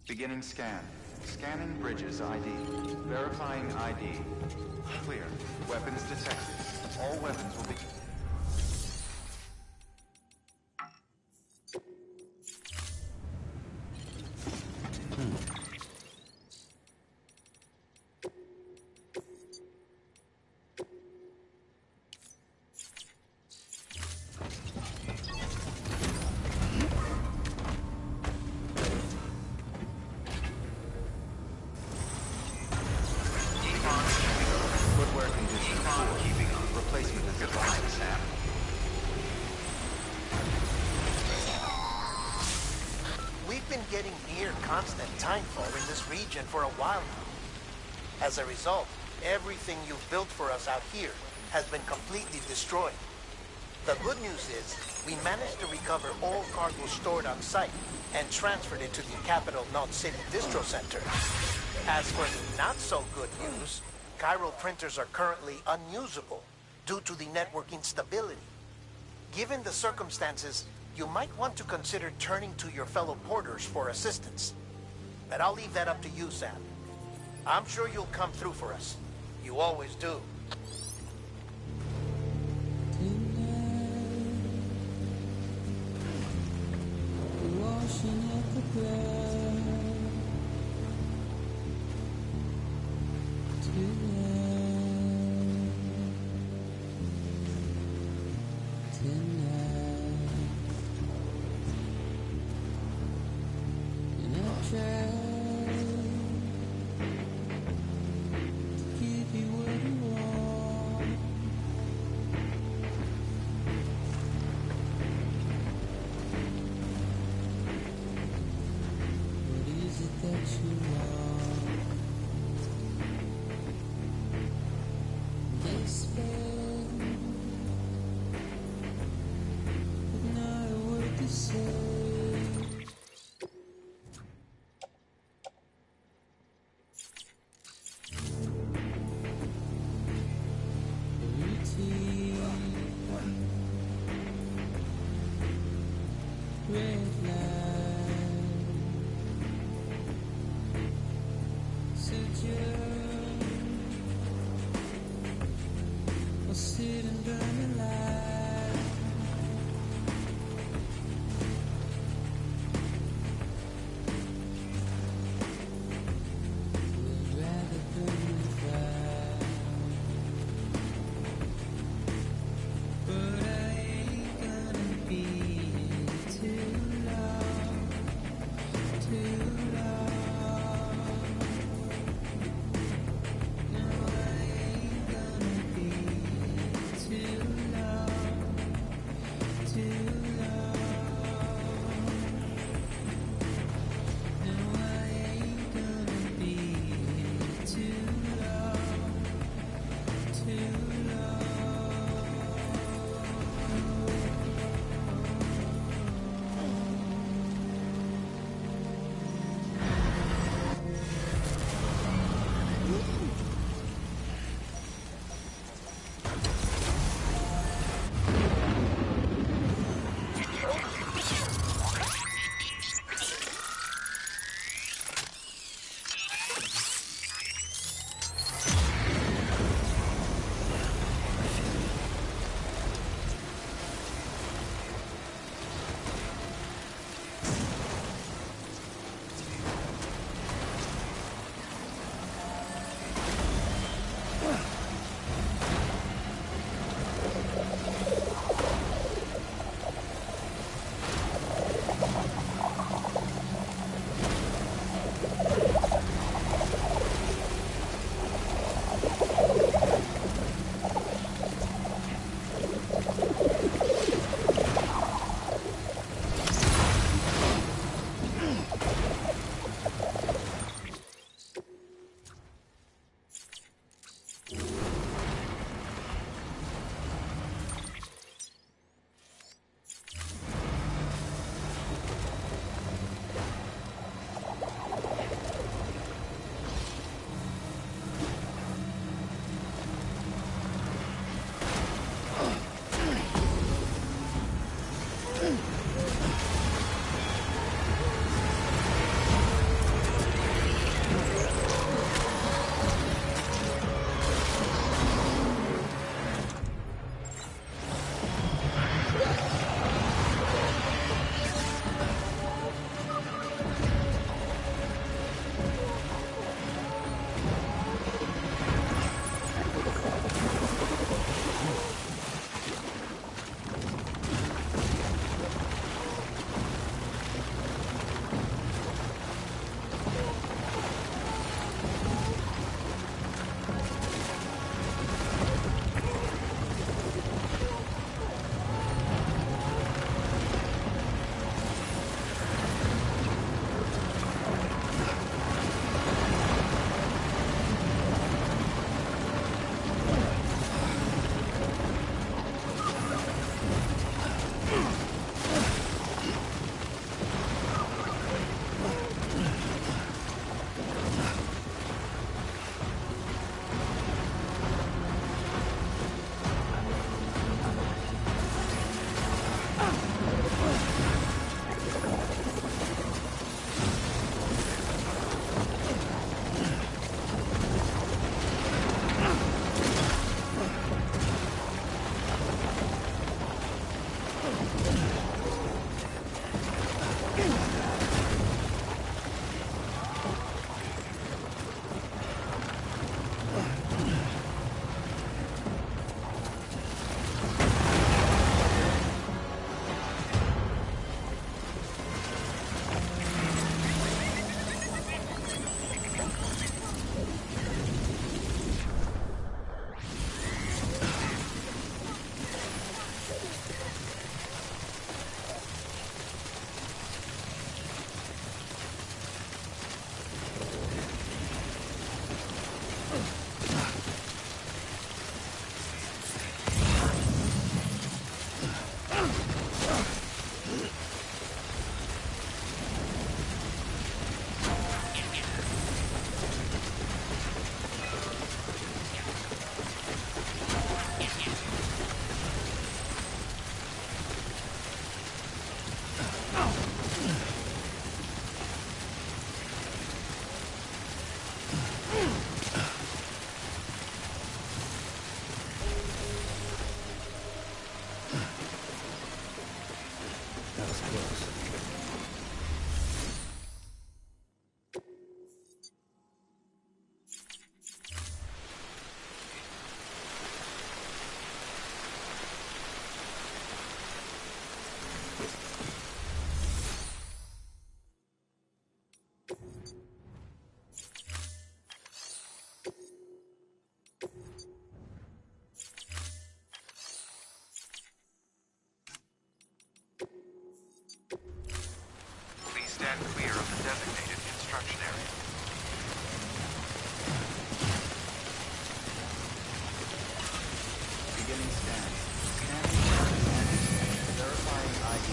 Beginning scan. Scanning bridges ID. Verifying ID. Clear. Weapons detected. All weapons will be... Footwear condition poor. Replacement is advised, Sam. We've been getting near constant timefall in this region for a while now. As a result, everything you've built for us out here has been completely destroyed. The good news is, we managed to recover all cargo stored on site and transferred it to the Capital Knot City Distro Center. As for the not-so-good news, chiral printers are currently unusable due to the network instability. Given the circumstances, you might want to consider turning to your fellow porters for assistance. But I'll leave that up to you, Sam. I'm sure you'll come through for us. You always do. Stand clear of the designated construction area. Beginning scan. Scanning. Verifying ID.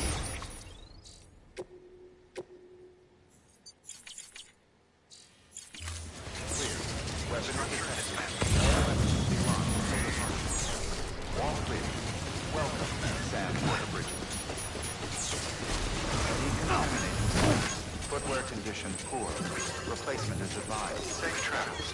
Clear. Weapons detected. All weapons be locked from the front. All clear. Welcome, Sam Bridges. Decontaminating. Footwear condition poor. Replacement is advised. Safe travels.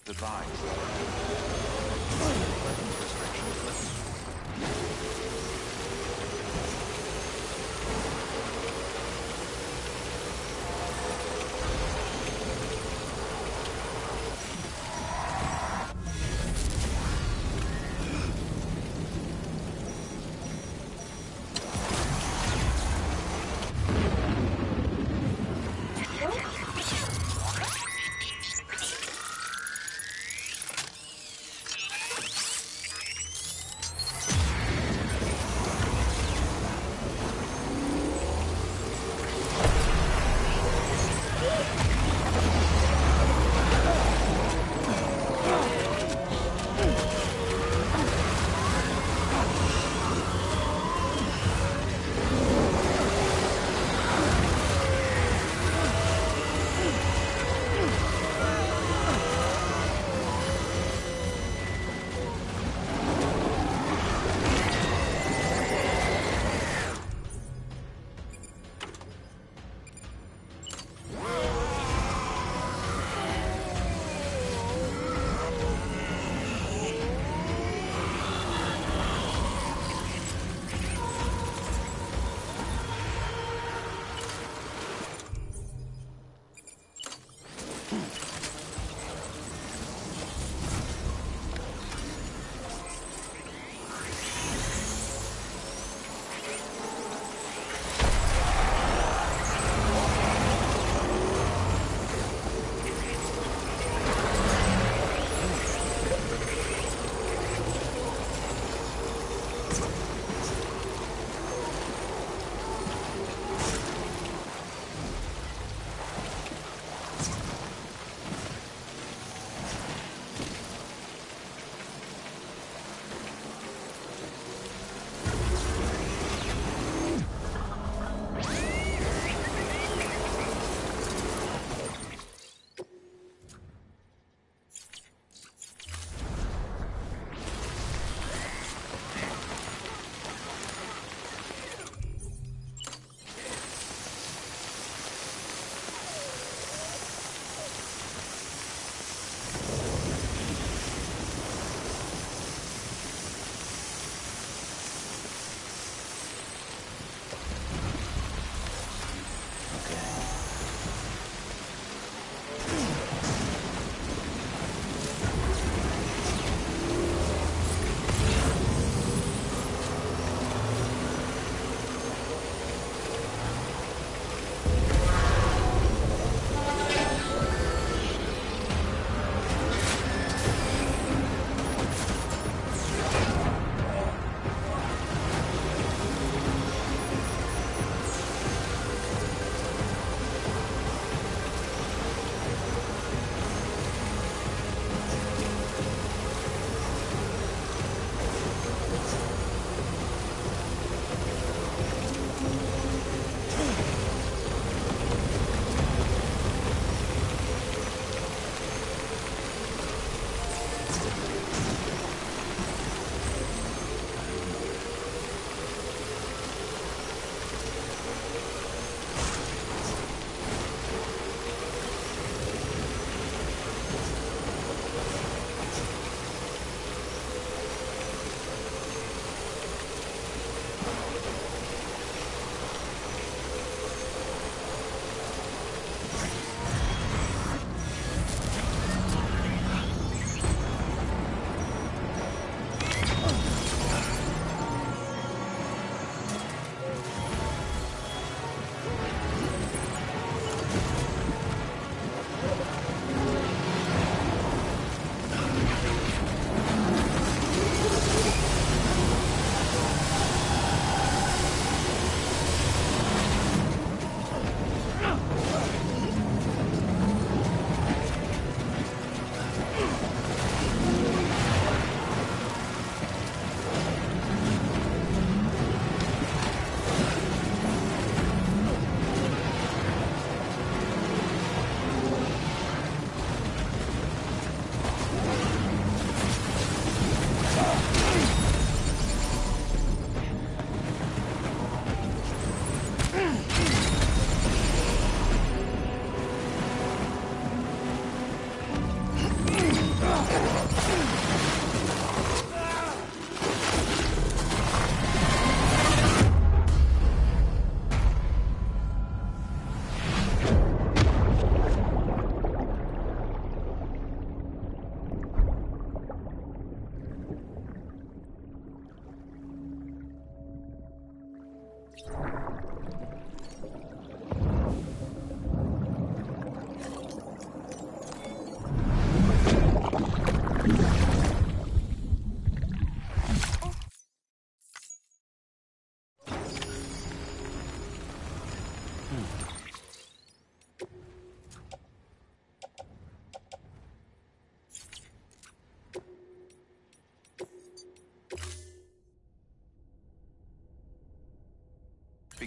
Advised.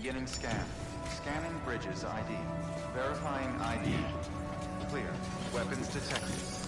Beginning scan. Scanning bridges ID. Verifying ID. Clear. Weapons detected.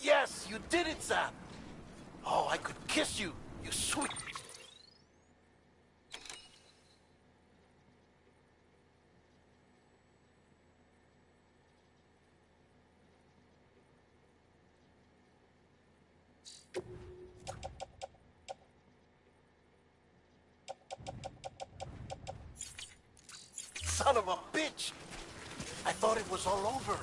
Yes, you did it, Sam. Oh, I could kiss you, you sweet... Son of a bitch! I thought it was all over.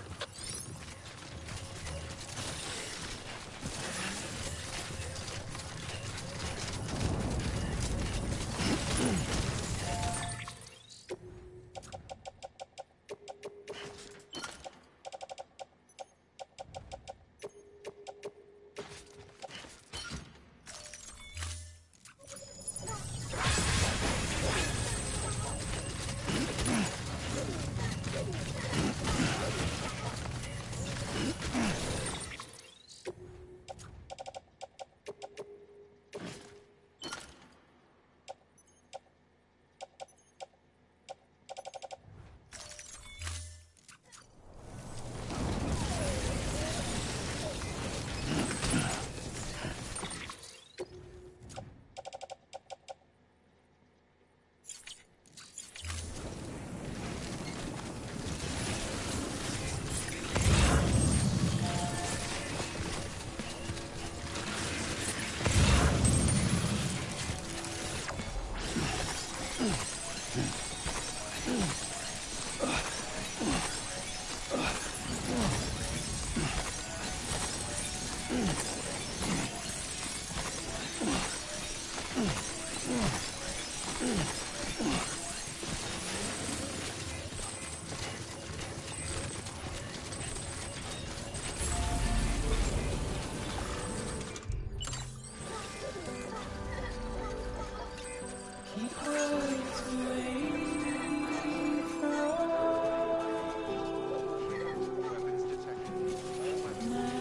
Weapons detected. All weapons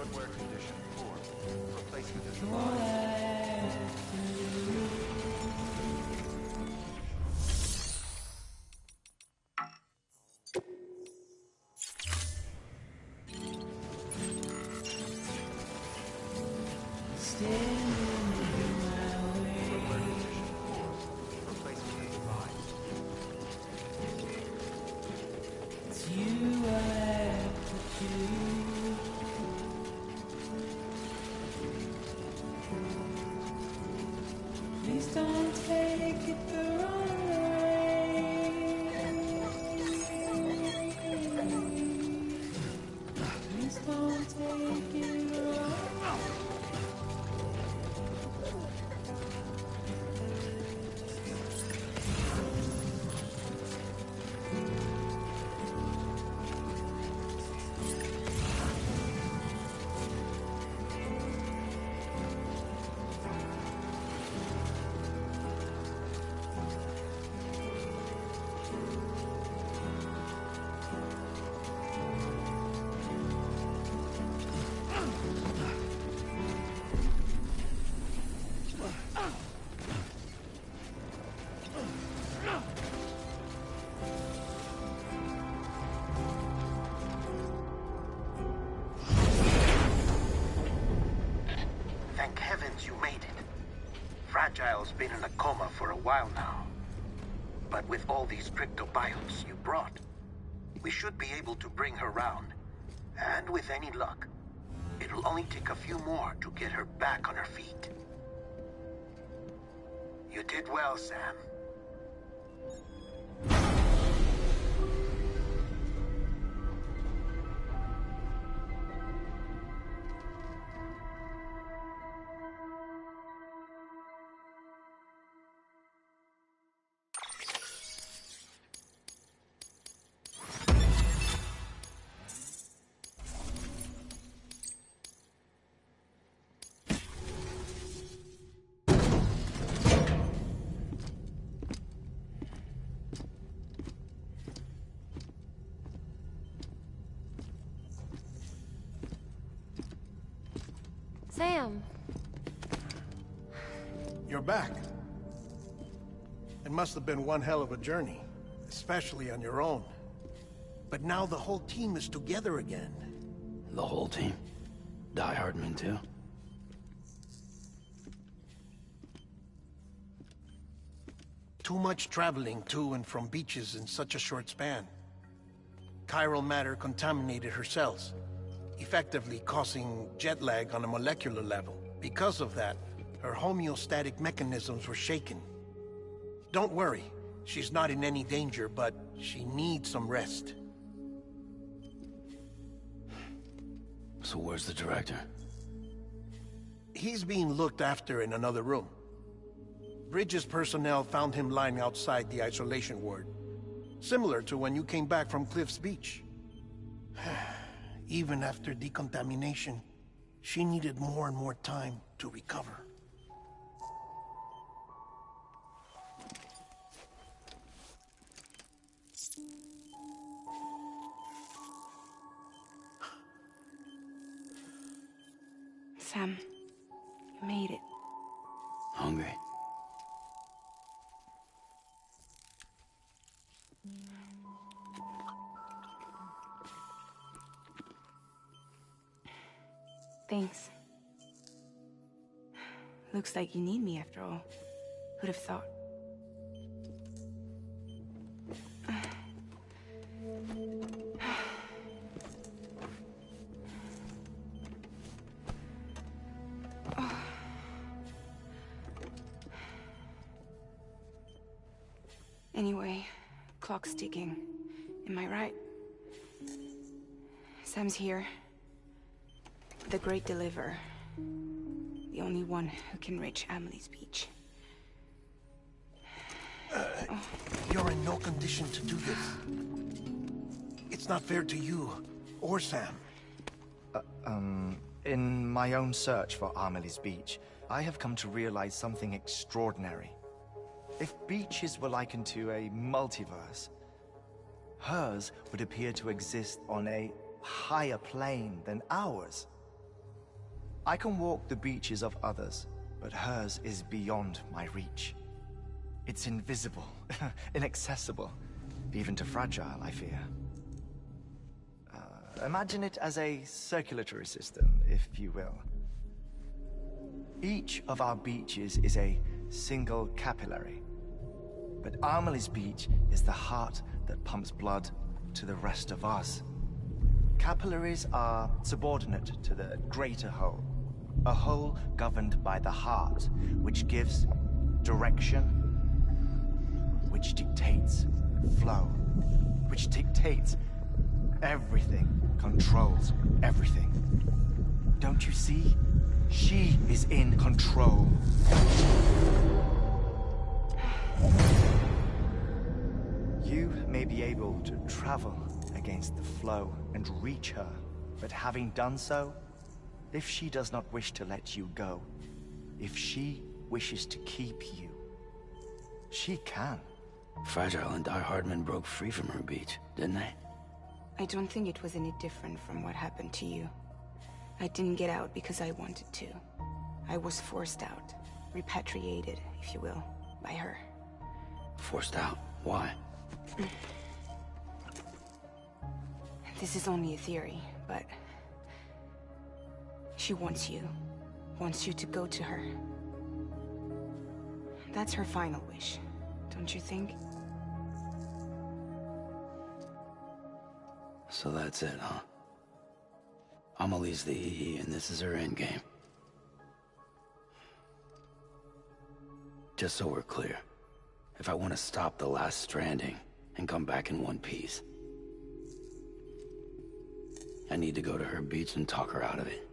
Footwear condition poor. Replacement is advised. Footwear condition poor. Replacement is advised. Please don't take it the wrong way. Please don't take it wrong. Thank heavens you made it. Fragile's been in a coma for a while now. But with all these cryptobiotes you brought, we should be able to bring her round. And with any luck, it'll only take a few more to get her back on her feet. You did well, Sam. you're back. It must have been one hell of a journey, especially on your own. But now the whole team is together again. The whole team? Die Hardman too? Too much traveling to and from beaches in such a short span. Chiral matter contaminated her cells, effectively causing jet lag on a molecular level. Because of that, her homeostatic mechanisms were shaken. Don't worry, she's not in any danger, but she needs some rest. So where's the director? He's being looked after in another room. Bridges personnel found him lying outside the isolation ward. Similar to when you came back from Cliff's Beach. Even after decontamination, she needed more and more time to recover. Sam, you made it. Hungry? Thanks. Looks like you need me after all. Who'd have thought? Anyway, clock's ticking. Am I right? Sam's here. The Great Deliverer. The only one who can reach Amelie's Beach. You're in no condition to do this. It's not fair to you, or Sam. In my own search for Amelie's Beach, I have come to realize something extraordinary. If beaches were likened to a multiverse, hers would appear to exist on a higher plane than ours. I can walk the beaches of others, but hers is beyond my reach. It's invisible, inaccessible, even to Fragile, I fear. Imagine it as a circulatory system, if you will. Each of our beaches is a single capillary, but Amelie's Beach is the heart that pumps blood to the rest of us. Capillaries are subordinate to the greater whole, a whole governed by the heart, which gives direction, which dictates flow, which dictates everything, controls everything. Don't you see? She is in control. You may be able to travel against the flow and reach her, but having done so, if she does not wish to let you go, if she wishes to keep you, she can. Fragile and Die Hardman broke free from her beach, didn't they? I don't think it was any different from what happened to you. I didn't get out because I wanted to. I was forced out. Repatriated, if you will, by her. Forced out? Why? This is only a theory, but... she wants you. Wants you to go to her. That's her final wish, don't you think? So that's it, huh? Amelie's the EE, and this is her endgame. Just so we're clear, if I want to stop the last Stranding and come back in one piece, I need to go to her beach and talk her out of it.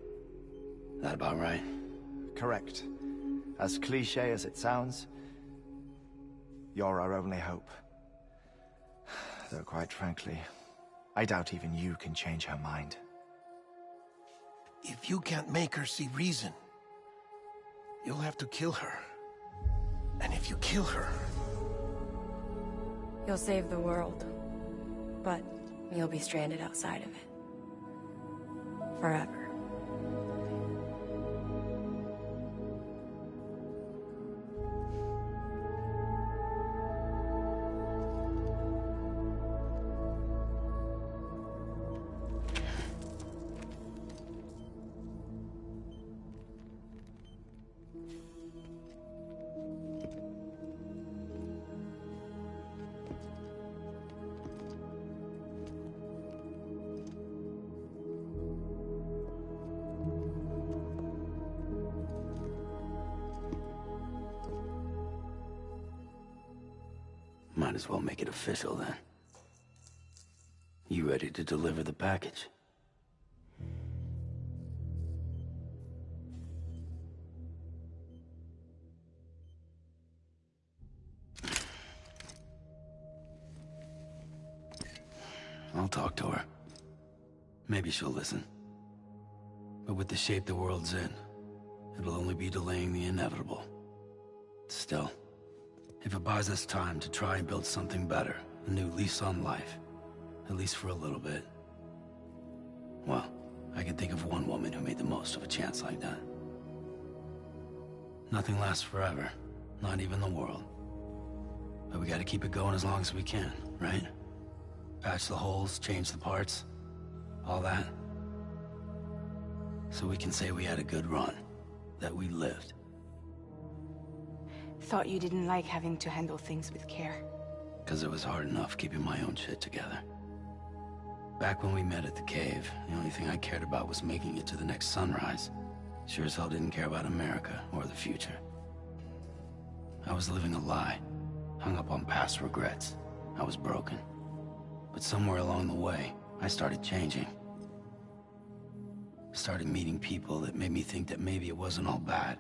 That about right? Correct. As cliché as it sounds, you're our only hope. Though quite frankly, I doubt even you can change her mind. If you can't make her see reason, you'll have to kill her. And if you kill her... You'll save the world, but you'll be stranded outside of it. Forever. Might as well make it official then. You ready to deliver the package? I'll talk to her. Maybe she'll listen. But with the shape the world's in, it'll only be delaying the inevitable. Still, if it buys us time to try and build something better, a new lease on life, at least for a little bit, well, I can think of one woman who made the most of a chance like that. Nothing lasts forever, not even the world. But we gotta keep it going as long as we can, right? Patch the holes, change the parts, all that. So we can say we had a good run, that we lived. Thought you didn't like having to handle things with care. 'Cause it was hard enough keeping my own shit together. Back when we met at the cave, the only thing I cared about was making it to the next sunrise. Sure as hell didn't care about America or the future. I was living a lie, hung up on past regrets. I was broken. But somewhere along the way, I started changing. Started meeting people that made me think that maybe it wasn't all bad.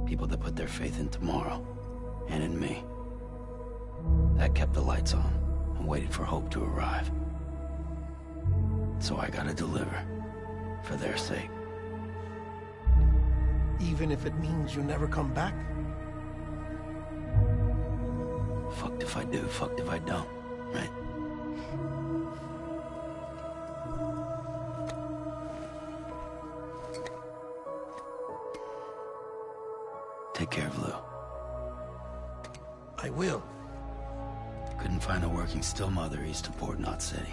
People that put their faith in tomorrow, and in me. That kept the lights on, and waited for hope to arrive. So I gotta deliver, for their sake. Even if it means you never come back? Fucked if I do, fucked if I don't, right? Take care of Lou. I will. Couldn't find a working still mother east of Port Knot City.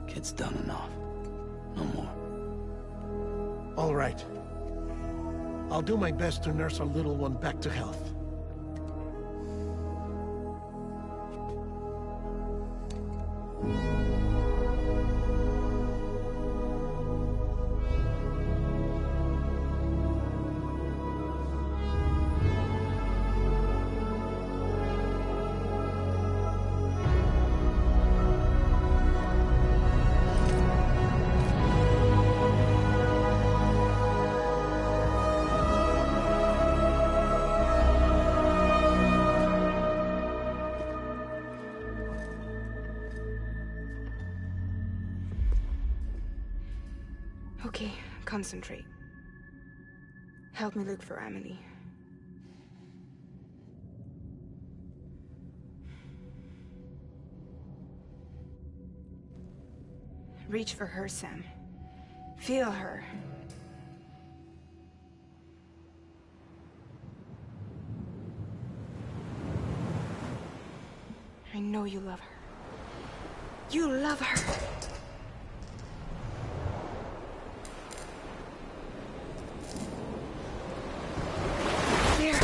Kid's done enough. No more. All right. I'll do my best to nurse our little one back to health. Okay, concentrate. Help me look for Emily. Reach for her, Sam. Feel her. I know you love her. You love her! There!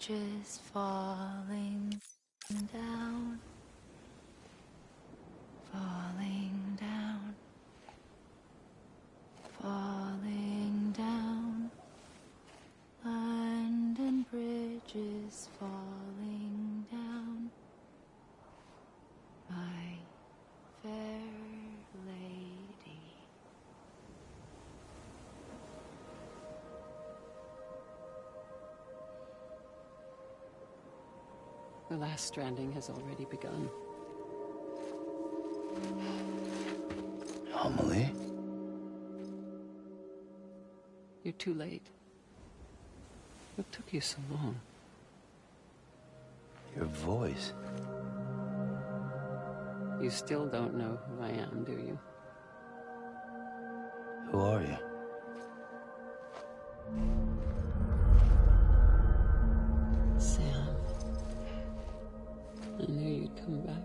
bridges falling down, falling down, falling down. London Bridge is falling down, my fair lady. The last stranding has already begun. Amelie? You're too late. What took you so long? Your voice. You still don't know who I am, do you? Who are you? Sam. I knew you'd come back.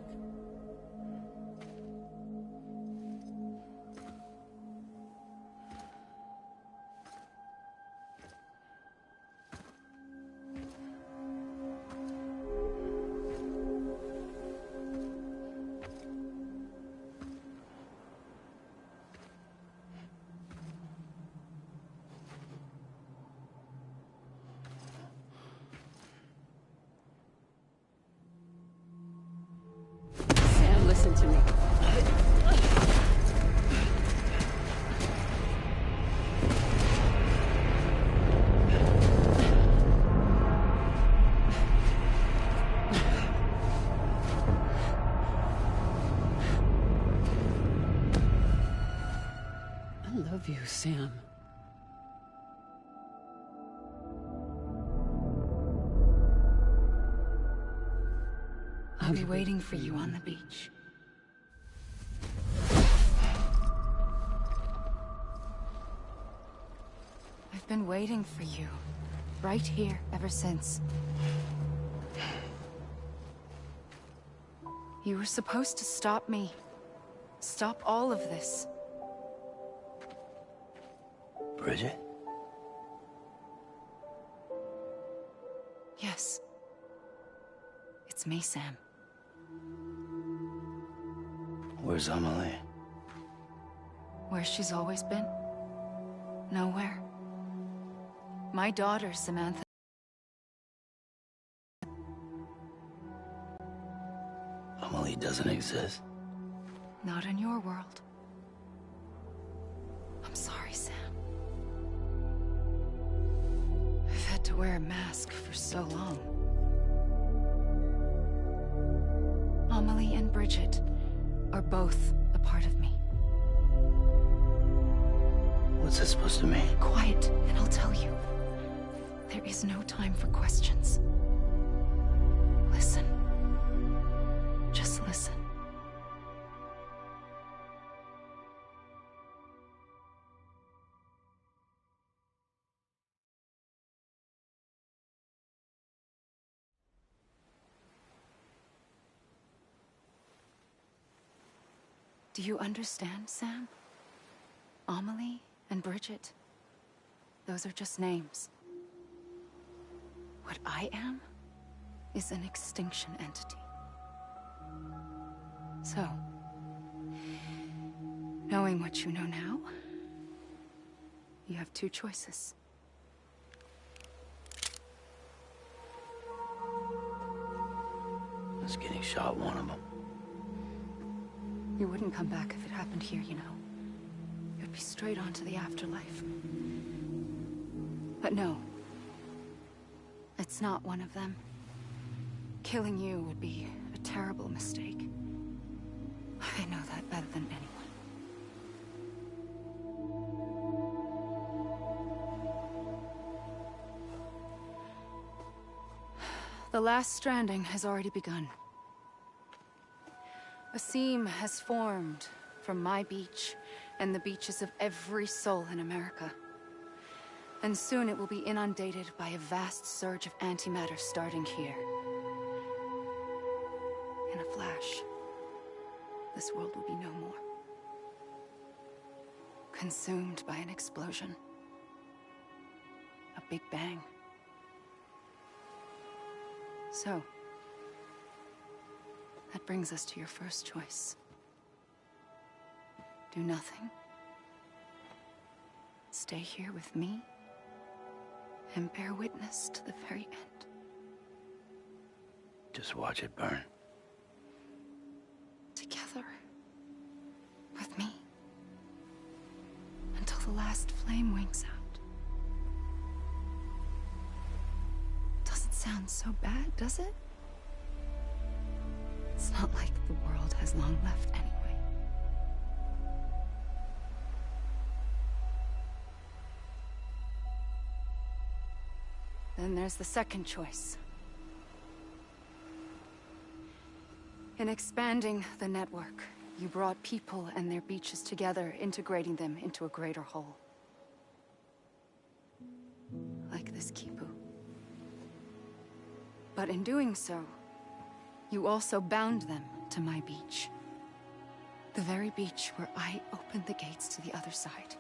Sam, listen to me. I love you, Sam. I'll be waiting for you on the beach. I've been waiting for you, right here, ever since. You were supposed to stop me. Stop all of this. Bridget? Yes. It's me, Sam. Where's Amelie? Where she's always been. Nowhere. My daughter, Samantha. Amelie doesn't exist. Not in your world. I'm sorry, Sam. I've had to wear a mask for so long. Amelie and Bridget are both a part of me. What's this supposed to mean? Quiet, and I'll tell you. There is no time for questions. Listen. Just listen. Do you understand, Sam? Amelie and Bridget. Those are just names. What I am is an extinction entity. So, knowing what you know now, you have two choices. Is getting shot one of them? You wouldn't come back if it happened here, you know. You'd be straight on to the afterlife. But no. It's not one of them. Killing you would be a terrible mistake. I know that better than anyone. The last stranding has already begun. A seam has formed from my beach and the beaches of every soul in America. And soon it will be inundated by a vast surge of antimatter starting here. In a flash, this world will be no more. Consumed by an explosion. A big bang. So, that brings us to your first choice. Do nothing. Stay here with me, and bear witness to the very end. Just watch it burn. Together. With me. Until the last flame winks out. Doesn't sound so bad, does it? It's not like the world has long left anyway. Then there's the second choice. In expanding the network, you brought people and their beaches together, integrating them into a greater whole. Like this Kipu. But in doing so, you also bound them to my beach. The very beach where I opened the gates to the other side.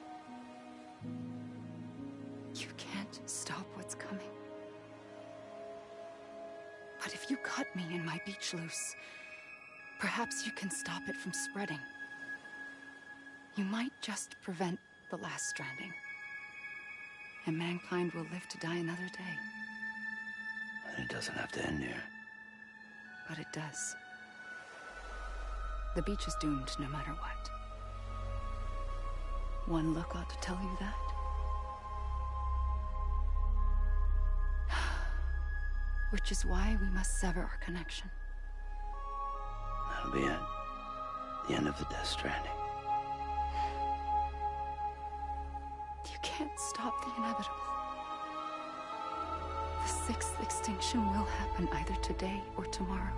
You can't stop what's coming. But if you cut me and my beach loose, perhaps you can stop it from spreading. You might just prevent the last stranding. And mankind will live to die another day. And it doesn't have to end here. But it does. The beach is doomed no matter what. One look ought to tell you that. Which is why we must sever our connection. That'll be it. The end of the Death Stranding. You can't stop the inevitable. The sixth extinction will happen either today or tomorrow.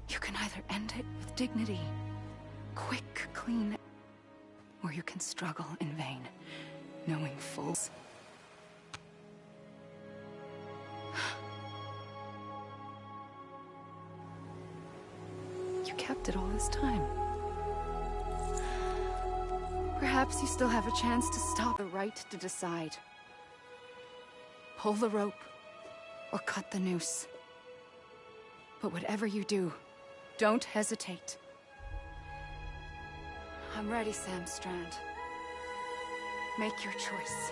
You can either end it with dignity, quick, clean, or you can struggle in vain, knowing full. You kept it all this time. Perhaps you still have a chance to stop the right to decide. Pull the rope, or cut the noose. But whatever you do, don't hesitate. I'm ready, Sam Strand. Make your choice.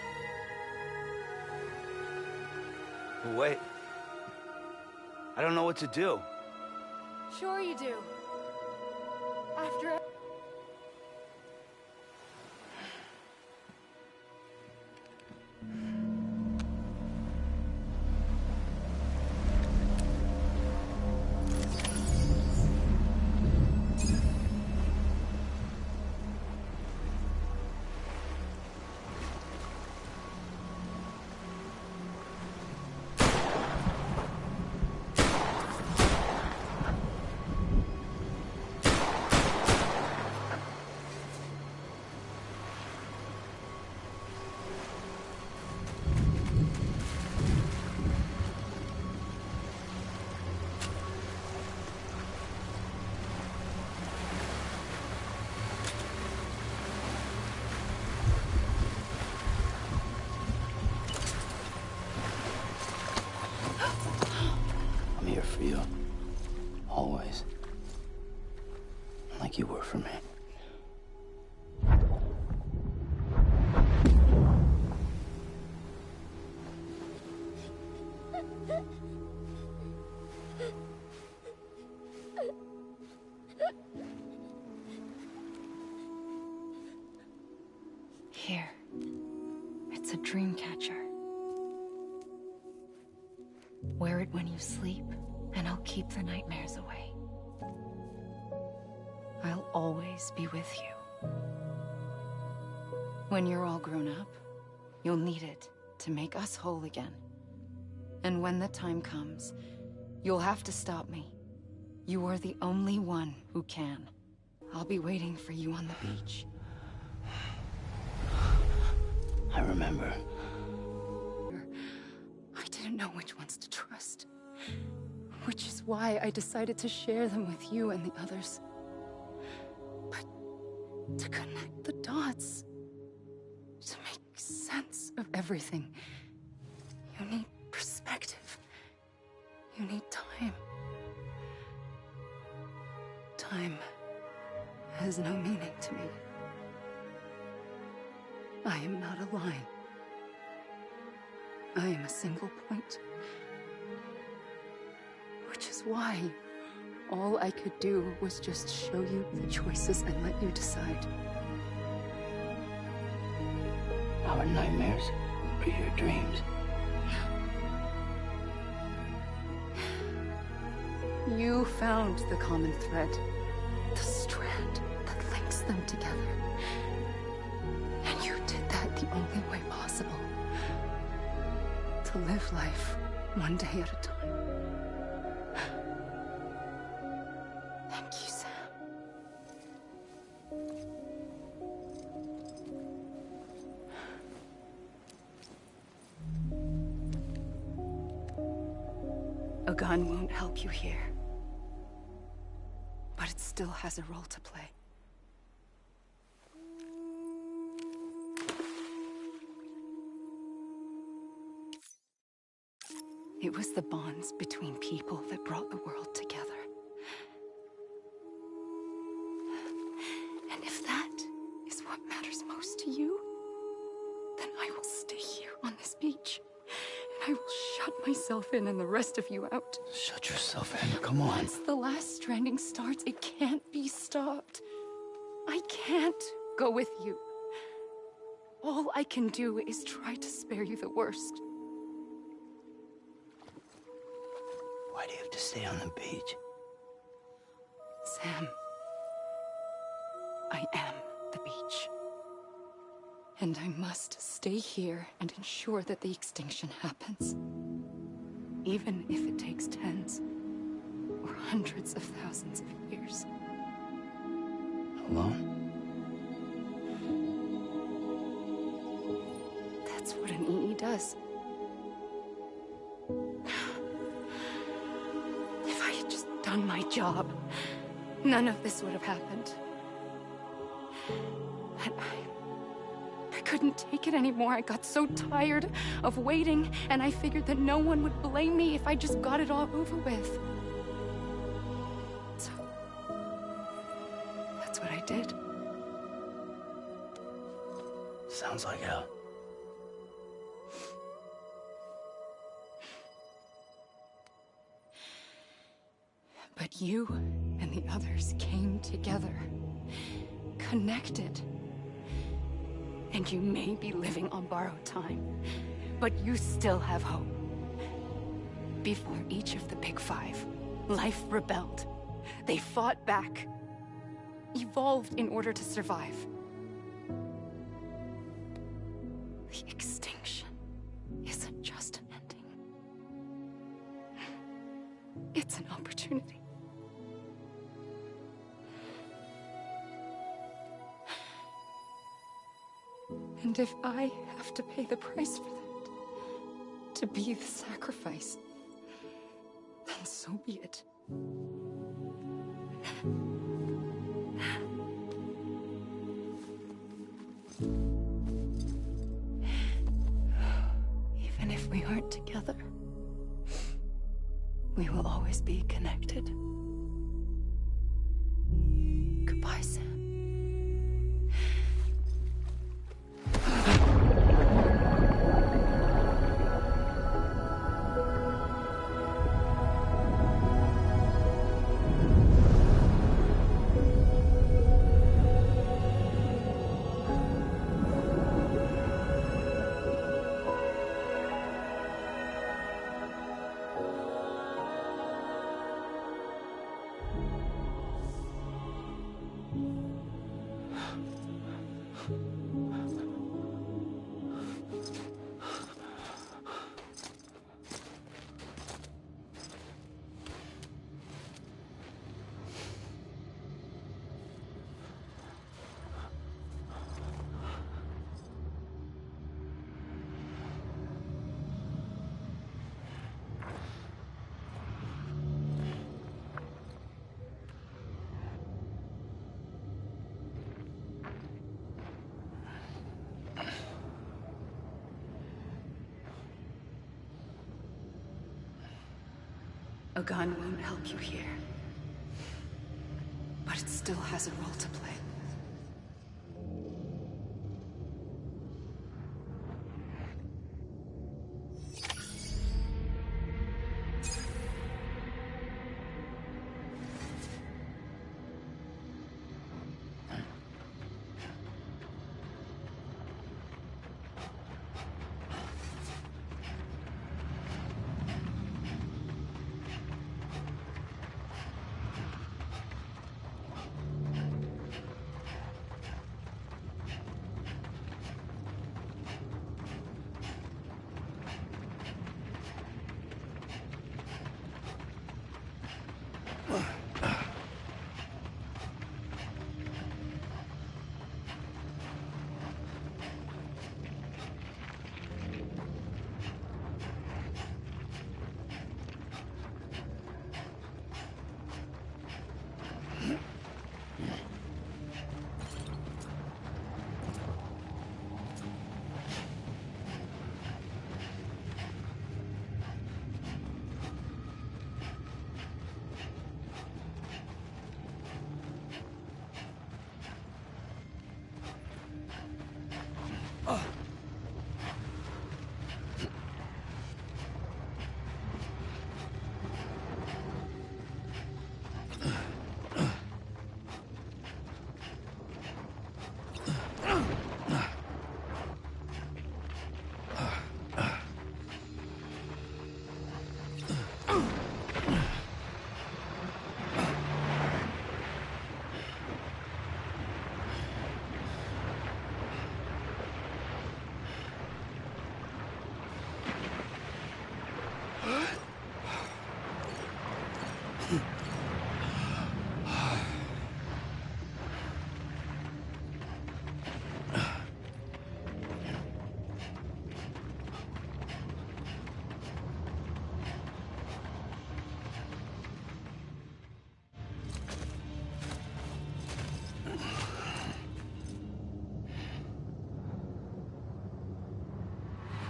But wait. I don't know what to do. Sure you do. After... I'm here for you. Always. Like you were for me. Here. It's a dream catcher. Wear it when you sleep, and I'll keep the nightmares away. I'll always be with you. When you're all grown up, you'll need it to make us whole again. And when the time comes, you'll have to stop me. You are the only one who can. I'll be waiting for you on the beach. I remember. I didn't know which ones to trust. Which is why I decided to share them with you and the others. But to connect the dots, to make sense of everything, you need perspective. has no meaning to me. I am not a line. I am a single point. Which is why all I could do was just show you the choices and let you decide. Our nightmares are your dreams. You found the common thread, the strand that links them together. And you did that the only way possible. To live life one day at a time. Thank you, Sam. A gun won't help you here. But it still has a role to play. It was the bonds between people that brought the world together. And if that is what matters most to you, then I will stay here on this beach. And I will shut myself in and the rest of you out. Shut yourself in, come on. Once the last stranding starts, it can't be stopped. I can't go with you. All I can do is try to spare you the worst. Why do you have to stay on the beach? Sam, I am the beach. And I must stay here and ensure that the extinction happens. Even if it takes tens or hundreds of thousands of years. Alone? That's what an EE does. If I had just done my job, none of this would have happened. And I couldn't take it anymore. I got so tired of waiting, and I figured that no one would blame me if I just got it all over with. So, that's what I did. Sounds like hell. But you and the others came together, connected. And you may be living on borrowed time, but you still have hope. Before each of the Big Five, life rebelled. They fought back, evolved in order to survive. The extinction isn't just an ending. It's an opportunity. And if I have to pay the price for that, to be the sacrifice, then so be it. Even if we aren't together, we will always be connected. Goodbye, Sam. A gun won't help you here. But it still still has a role to play.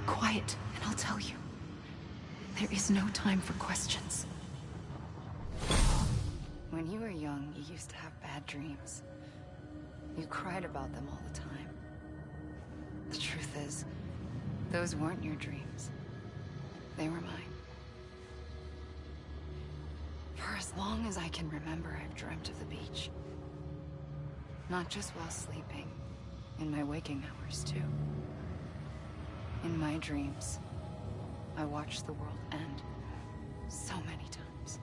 Quiet, and I'll tell you. There is no time for questions. When you were young, you used to have bad dreams. You cried about them all the time. The truth is, those weren't your dreams. They were mine. For as long as I can remember, I've dreamt of the beach. Not just while sleeping, in my waking hours, too. In my dreams, I watched the world end so many times.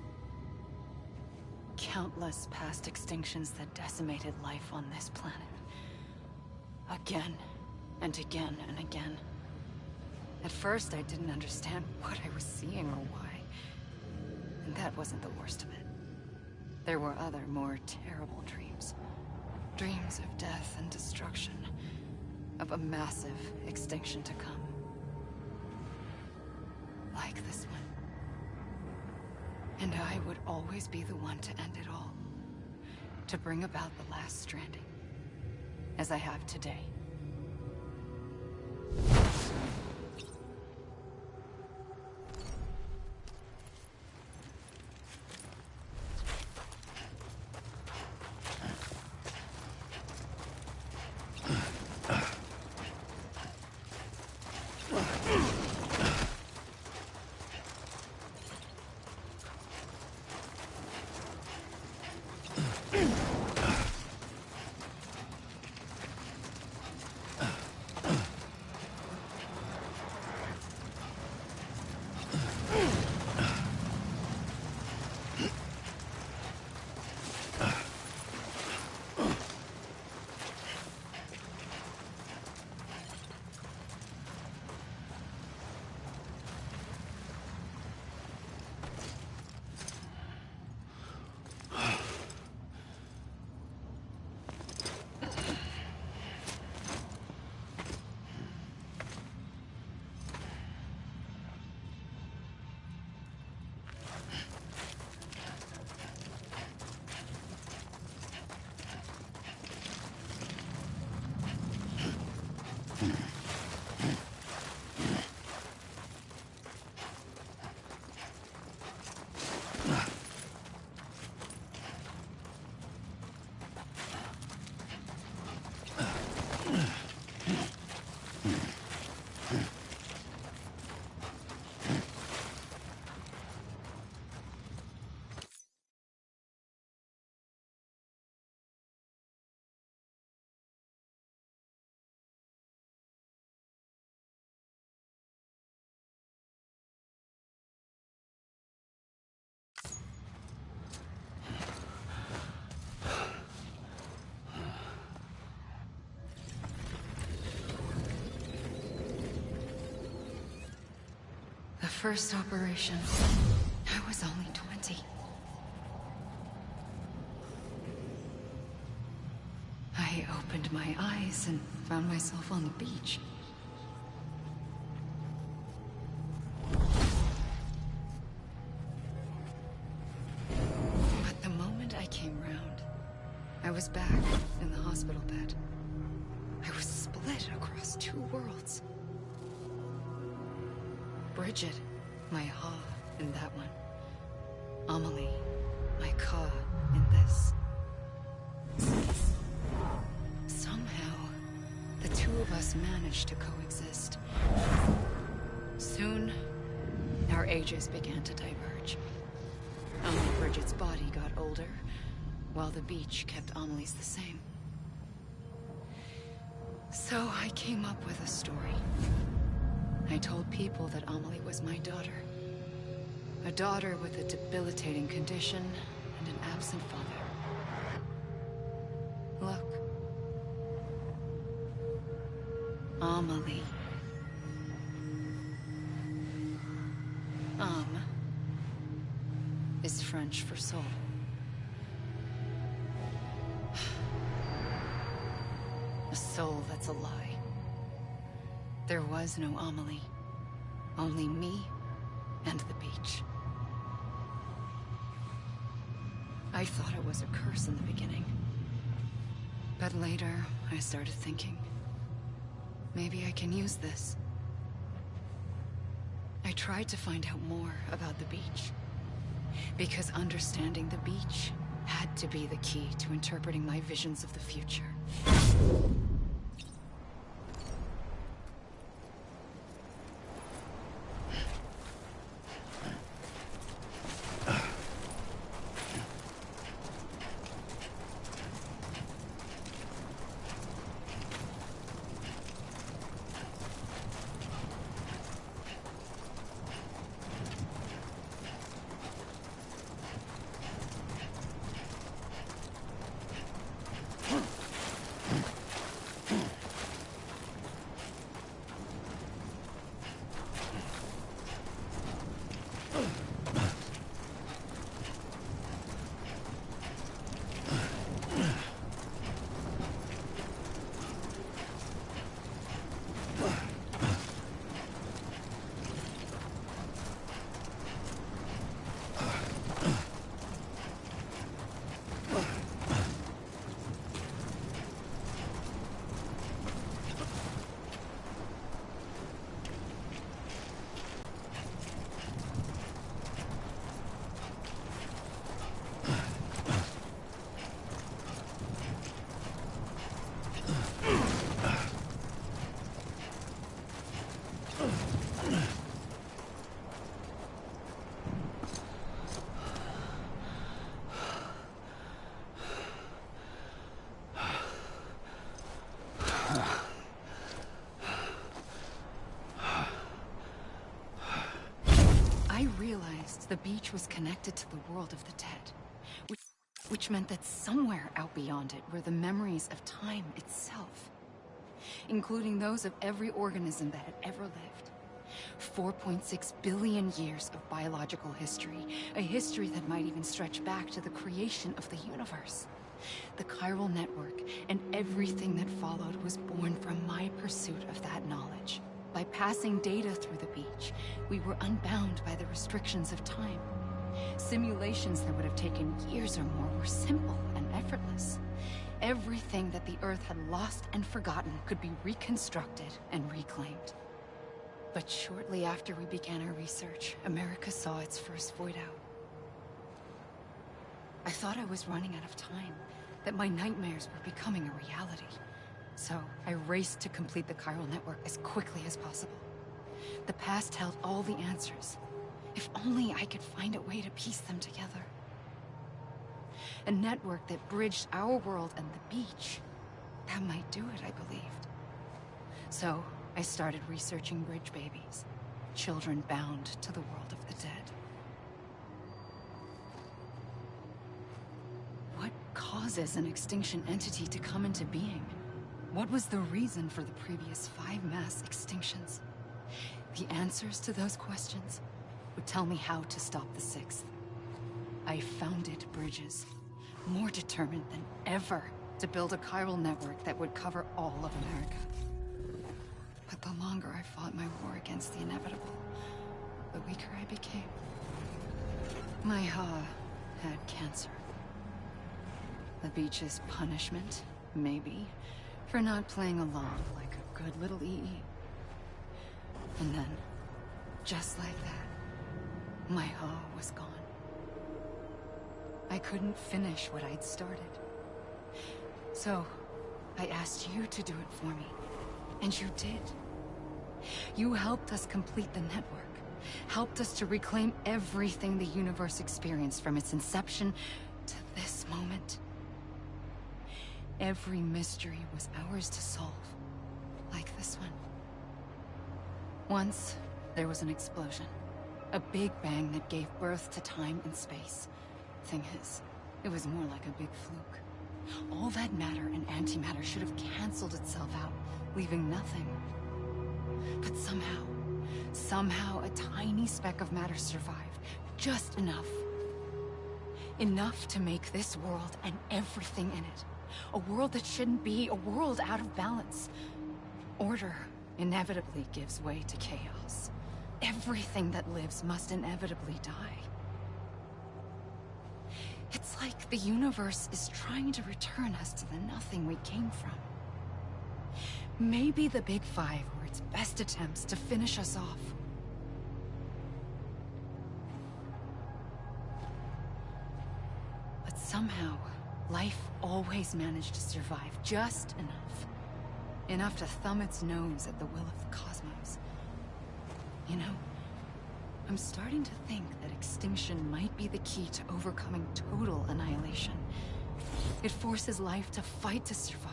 Countless past extinctions that decimated life on this planet. Again, and again, and again. At first, I didn't understand what I was seeing or why. And that wasn't the worst of it. There were other, more terrible dreams. Dreams of death and destruction. Of a massive extinction to come. Like this one. And I would always be the one to end it all. To bring about the last stranding. As I have today. first operation, I was only 20. I opened my eyes and found myself on the beach. But the moment I came round, I was back in the hospital bed. I was split across two worlds. Bridget, my Ha in that one. Amelie, my Ka in this. Somehow, the two of us managed to coexist. Soon, our ages began to diverge. Only Bridget's body got older, while the beach kept Amelie's the same. So I came up with a story. I told people that Amelie was my daughter. A daughter with a debilitating condition and an absent father. Look. Amelie. Is French for soul. A soul that's a lie. There was no Amelie. Only me and the beach. I thought it was a curse in the beginning. But later, I started thinking, maybe I can use this. I tried to find out more about the beach. Because understanding the beach had to be the key to interpreting my visions of the future. The beach was connected to the world of the dead, which meant that somewhere out beyond it were the memories of time itself, including those of every organism that had ever lived. 4.6 billion years of biological history, a history that might even stretch back to the creation of the universe. The chiral network and everything that followed was born from my pursuit of that knowledge. By passing data through the beach, we were unbound by the restrictions of time. Simulations that would have taken years or more were simple and effortless. Everything that the Earth had lost and forgotten could be reconstructed and reclaimed. But shortly after we began our research, America saw its first void out. I thought I was running out of time, that my nightmares were becoming a reality. So, I raced to complete the chiral network as quickly as possible. The past held all the answers. If only I could find a way to piece them together. A network that bridged our world and the beach. That might do it, I believed. So, I started researching bridge babies. Children bound to the world of the dead. What causes an extinction entity to come into being? What was the reason for the previous 5 mass extinctions? The answers to those questions would tell me how to stop the Sixth. I founded bridges, more determined than ever to build a chiral network that would cover all of America. But the longer I fought my war against the inevitable, the weaker I became. My Ha had cancer. The beach's punishment, maybe, for not playing along like a good little EE. And then, just like that, my Ha was gone. I couldn't finish what I'd started. So, I asked you to do it for me. And you did. You helped us complete the network. Helped us to reclaim everything the universe experienced from its inception to this moment. Every mystery was ours to solve. Like this one. Once, there was an explosion. A big bang that gave birth to time and space. Thing is, it was more like a big fluke. All that matter and antimatter should have canceled itself out, leaving nothing. But somehow a tiny speck of matter survived. Just enough. Enough to make this world and everything in it. A world that shouldn't be, a world out of balance. Order inevitably gives way to chaos. Everything that lives must inevitably die. It's like the universe is trying to return us to the nothing we came from. Maybe the Big Five were its best attempts to finish us off. But somehow, life always managed to survive just enough. Enough to thumb its nose at the will of the cosmos. You know, I'm starting to think that extinction might be the key to overcoming total annihilation. It forces life to fight to survive,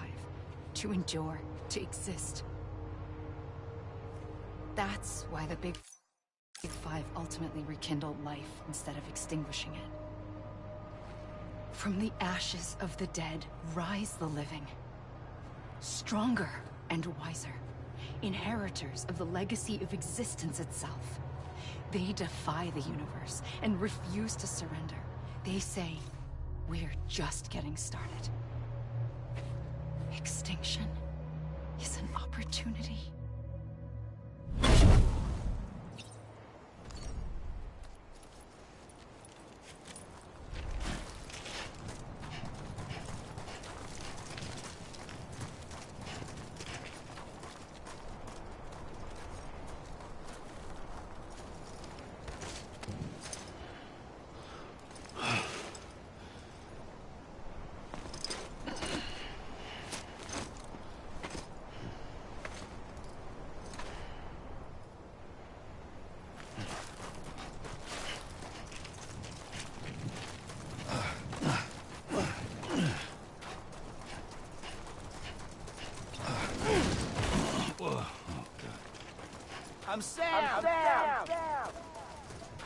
to endure, to exist. That's why the Big Five ultimately rekindled life instead of extinguishing it. From the ashes of the dead rise the living. Stronger and wiser. Inheritors of the legacy of existence itself. They defy the universe and refuse to surrender. They say, we're just getting started. Extinction is an opportunity. I'm Sam.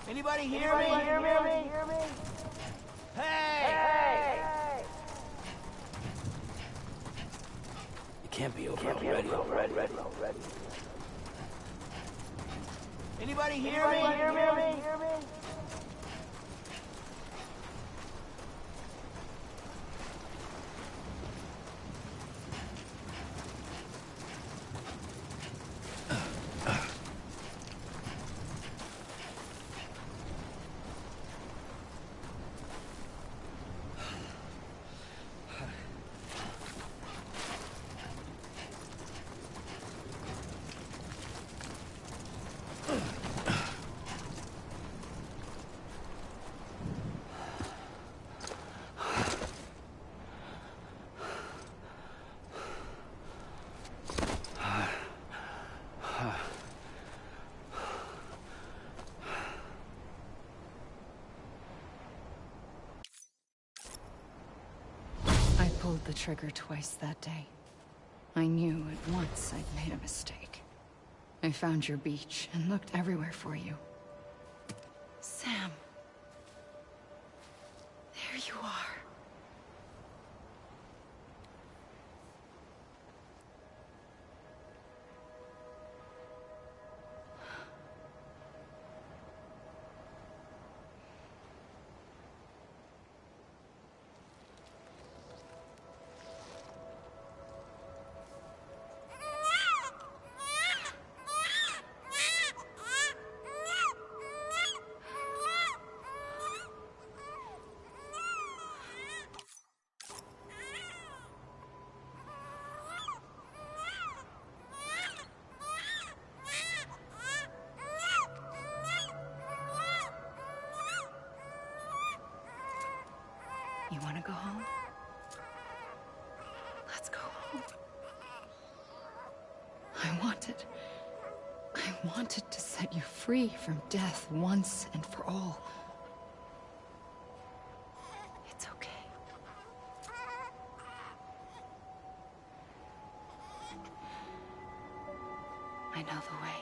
Anybody hear me? Hey! You can't be over already. Anybody hear me? I pulled the trigger twice that day. I knew at once I'd made a mistake. I found your beach and looked everywhere for you. Sam. There you are. go home? Let's go home. I wanted to set you free from death once and for all. It's okay. I know the way.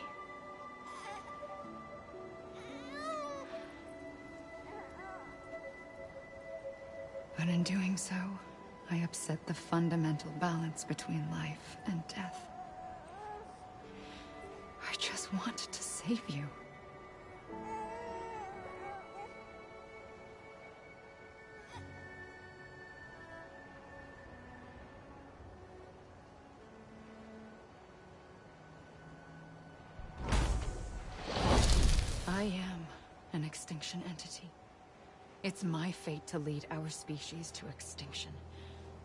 But in doing so, I upset the fundamental balance between life and death. I just wanted to save you. I am an extinction entity. It's my fate to lead our species to extinction.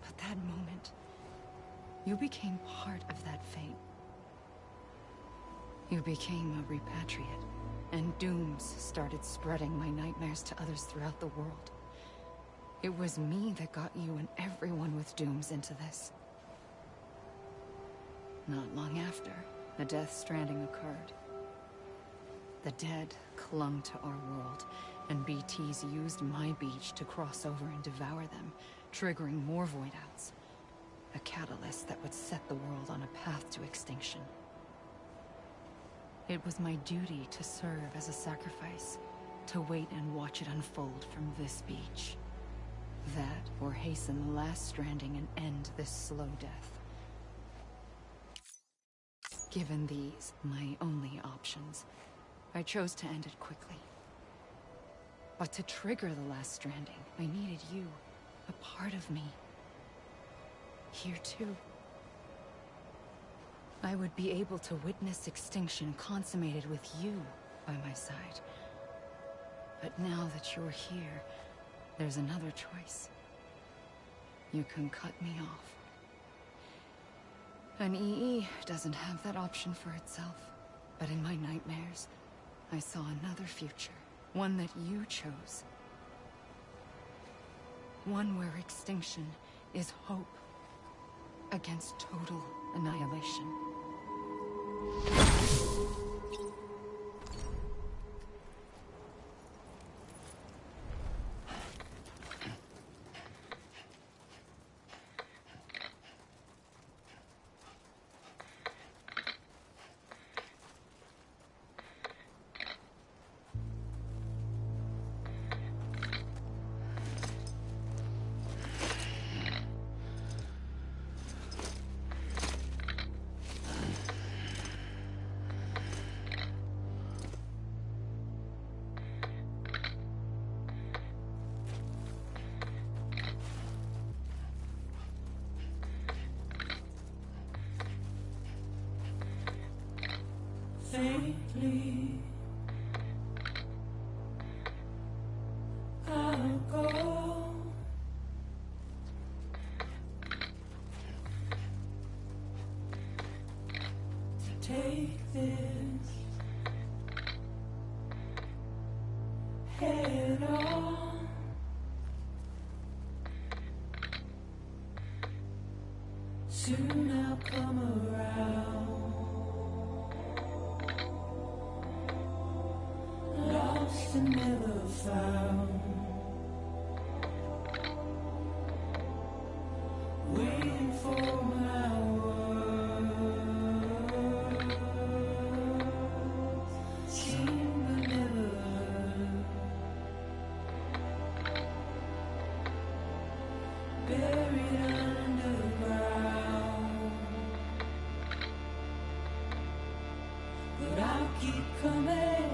But that moment, you became part of that fate. You became a repatriate, and dooms started spreading my nightmares to others throughout the world. It was me that got you and everyone with dooms into this. Not long after, the Death Stranding occurred. The dead clung to our world, and BTs used my beach to cross over and devour them, triggering more void outs. A catalyst that would set the world on a path to extinction. It was my duty to serve as a sacrifice, to wait and watch it unfold from this beach. That, or hasten the last stranding and end this slow death. Given these, my only options, I chose to end it quickly. But to trigger the last stranding, I needed you, a part of me. Here too. I would be able to witness extinction consummated with you by my side. But now that you're here, there's another choice. You can cut me off. An EE doesn't have that option for itself. But in my nightmares, I saw another future. One that you chose. One where extinction is hope against total annihilation. Faintly, I'll go. To take this head on. Soon I'll come around. Lost and never found. Waiting for my words. Seen but never heard. Buried underground. But I'll keep coming.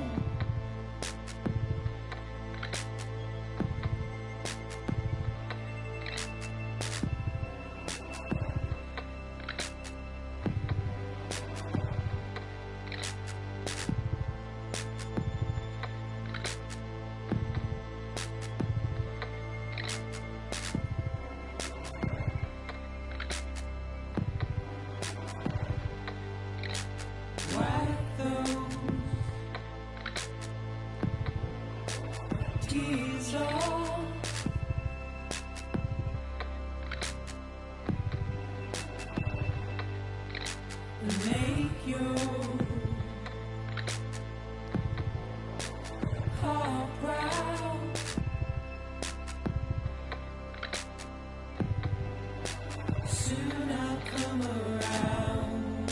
Write those make your heart proud. Soon I'll come around.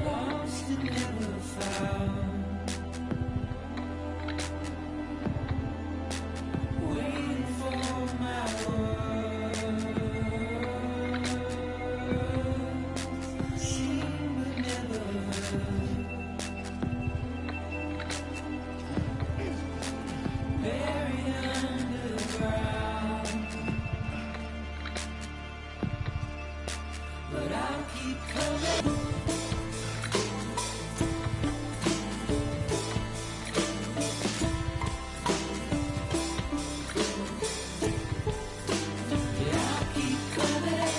Lost and never found. Waiting for my world. Seen but never heard. Buried underground. But I'll keep coming. Yeah, I'll keep coming. Yeah,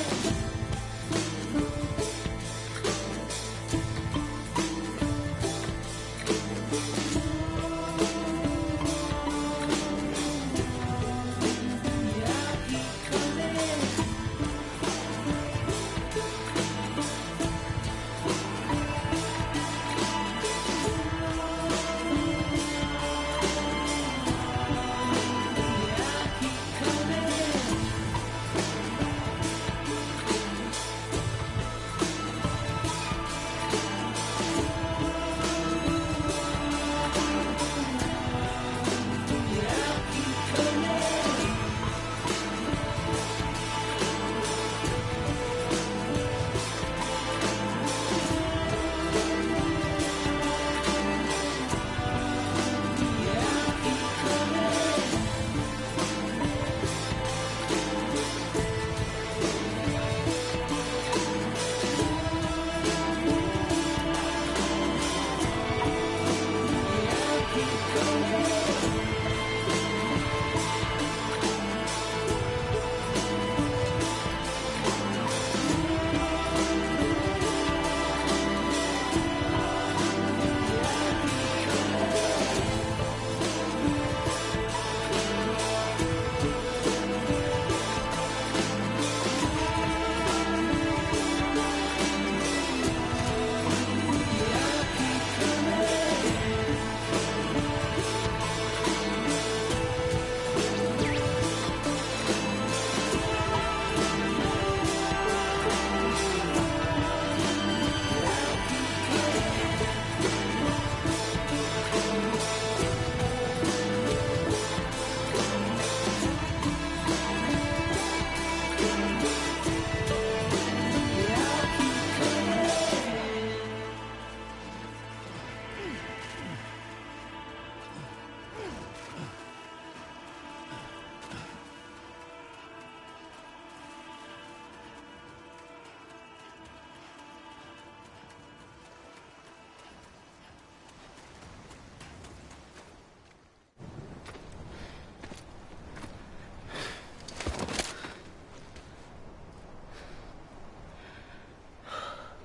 I'll keep coming.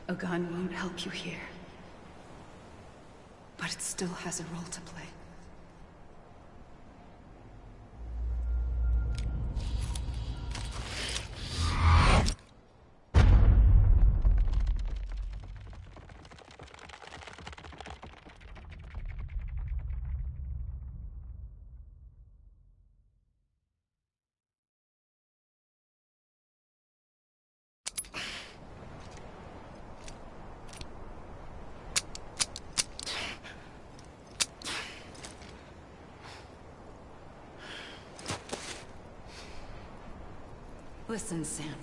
A gun won't help you here. But it still has a role to play. Listen, Sam.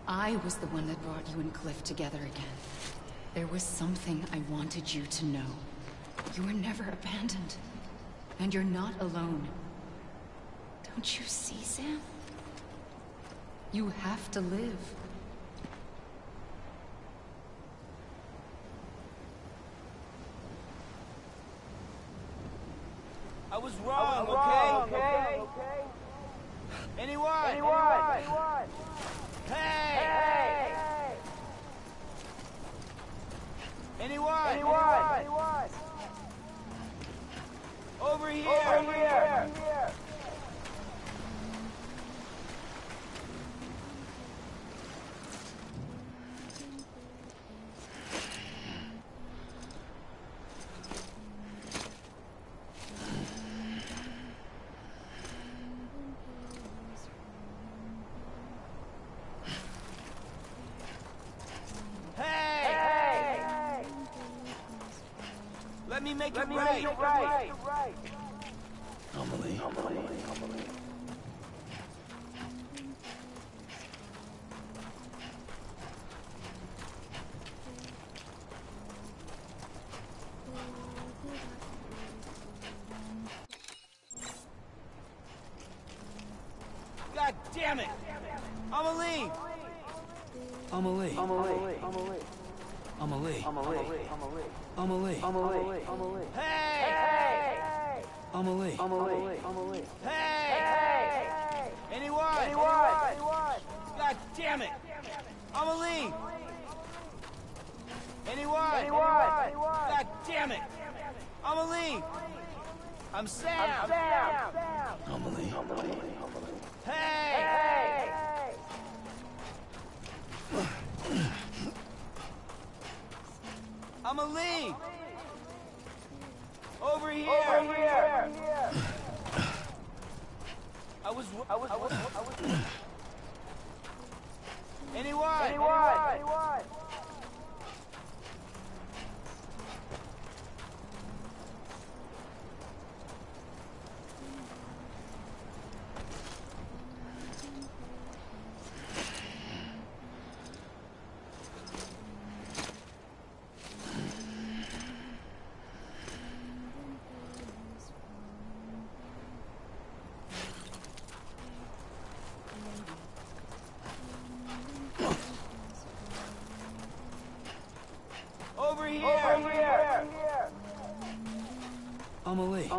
I was the one that brought you and Cliff together again. There was something I wanted you to know. You were never abandoned. And you're not alone. Don't you see, Sam? You have to live. I was wrong, okay? Anyone? Hey! Anyone? Over here! make it right. Amelie. God damn it! Amelie! Amelie. Hey! Amelie. Hey! Anyone? God damn it! Amelie! Anyone? God damn it! Amelie! I'm Sam! Amelie. Hey! Amelie! Over here! I was. Anyone? Over here! Amelie.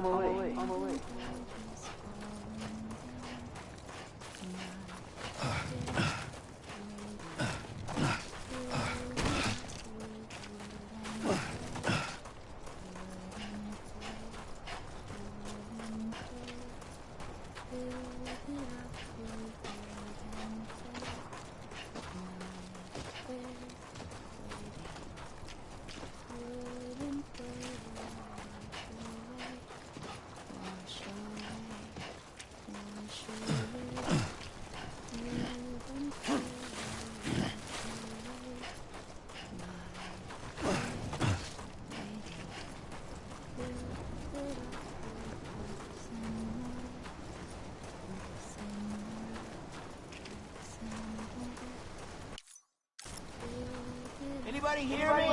Anybody hear me?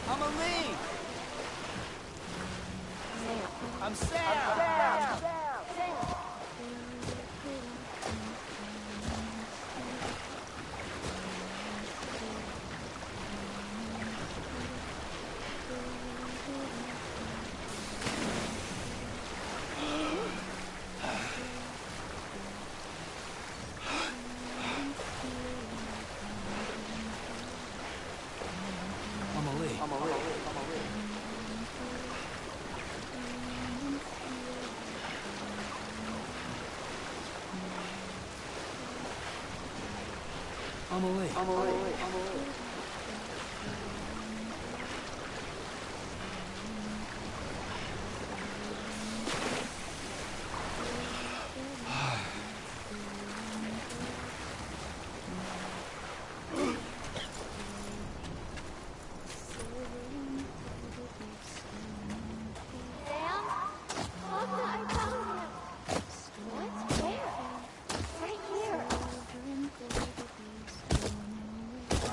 Amelie! I'm Sam! Amelie.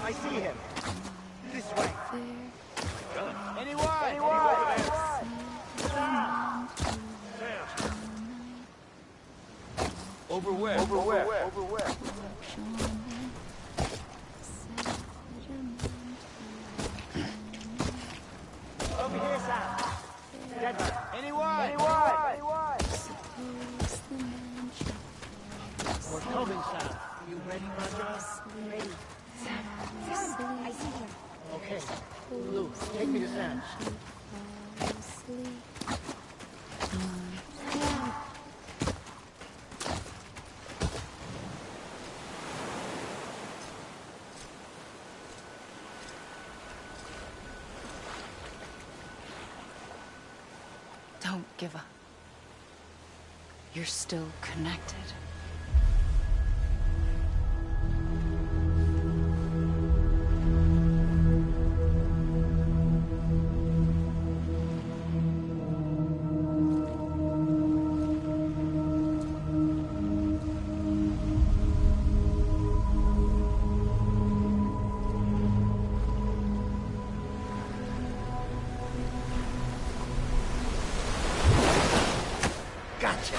I see him. This way. Anyone? Over where? Over here, Sam. Anyone? We're coming, Sam. You ready, Roger? Ready. Sam, I see him. Okay. Lou, take me to Sam. Don't give up. You're still connected. Gotcha.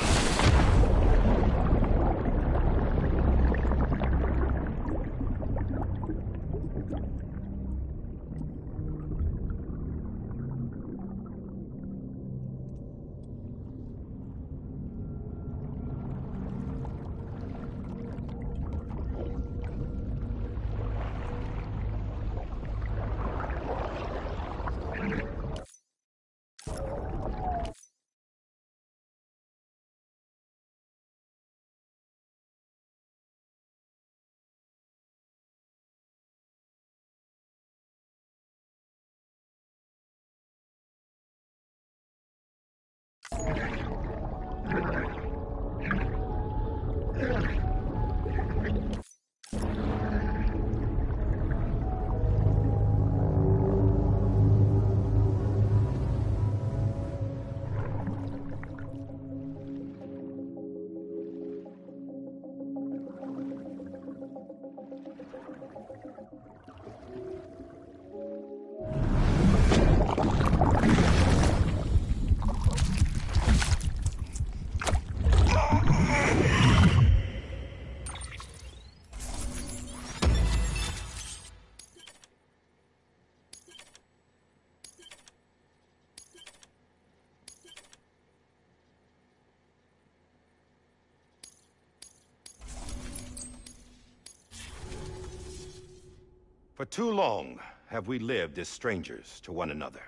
For too long have we lived as strangers to one another,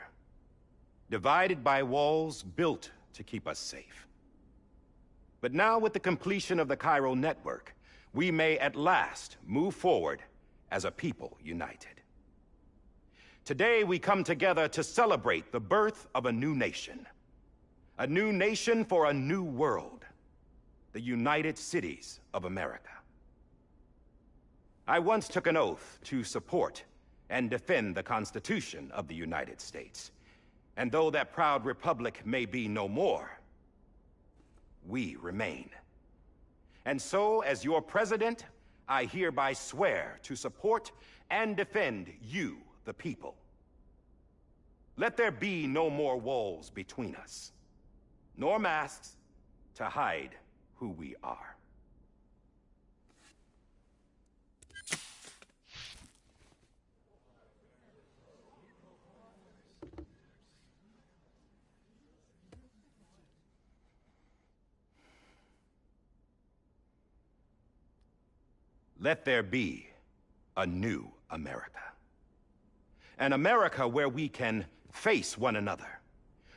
divided by walls built to keep us safe. But now, with the completion of the Cairo network, we may at last move forward as a people united. Today, we come together to celebrate the birth of a new nation for a new world, the United Cities of America. I once took an oath to support and defend the Constitution of the United States. And though that proud republic may be no more, we remain. And so, as your president, I hereby swear to support and defend you, the people. Let there be no more walls between us, nor masks to hide who we are. Let there be a new America. An America where we can face one another,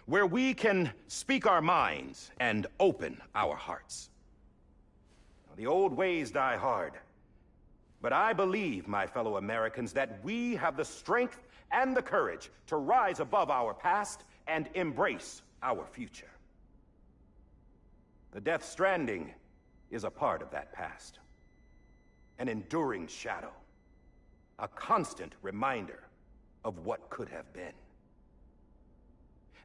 where we can speak our minds and open our hearts. The old ways die hard, but I believe, my fellow Americans, that we have the strength and the courage to rise above our past and embrace our future. The Death Stranding is a part of that past. An enduring shadow, a constant reminder of what could have been.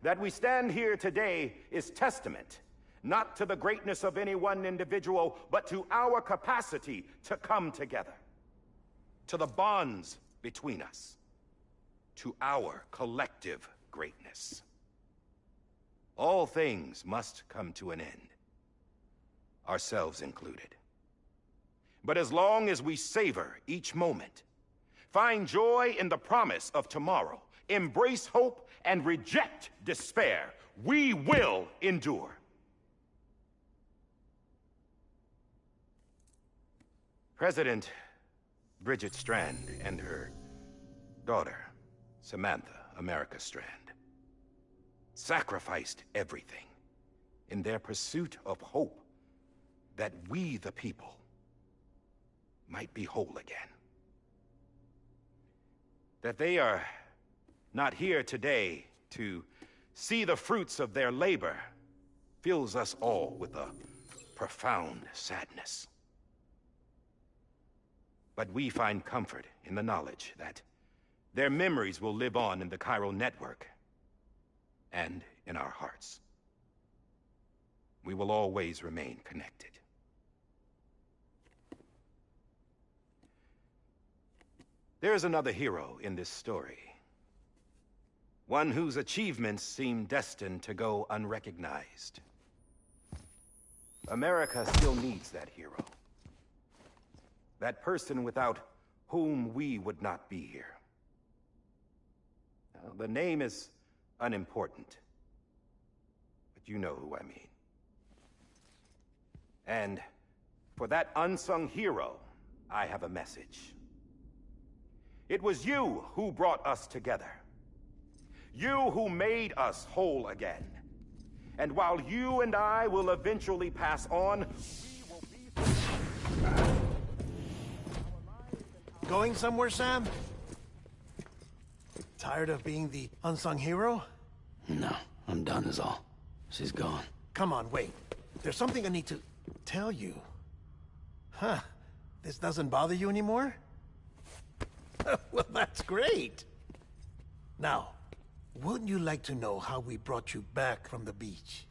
That we stand here today is testament, not to the greatness of any one individual, but to our capacity to come together, to the bonds between us, to our collective greatness. All things must come to an end, ourselves included. But as long as we savor each moment, find joy in the promise of tomorrow, embrace hope, and reject despair, we will endure. President Bridget Strand and her daughter, Samantha America Strand, sacrificed everything in their pursuit of hope that we, the people, might be whole again. That they are not here today to see the fruits of their labor fills us all with a profound sadness. But we find comfort in the knowledge that their memories will live on in the chiral network and in our hearts. We will always remain connected. There is another hero in this story. One whose achievements seem destined to go unrecognized. America still needs that hero. That person without whom we would not be here. Now, the name is unimportant, but you know who I mean. And for that unsung hero, I have a message. It was you who brought us together. You who made us whole again. And while you and I will eventually pass on, we will be... Going somewhere, Sam? Tired of being the unsung hero? No, I'm done is all. She's gone. Come on, wait. There's something I need to tell you. Huh. This doesn't bother you anymore? Well, that's great. Now, wouldn't you like to know how we brought you back from the beach?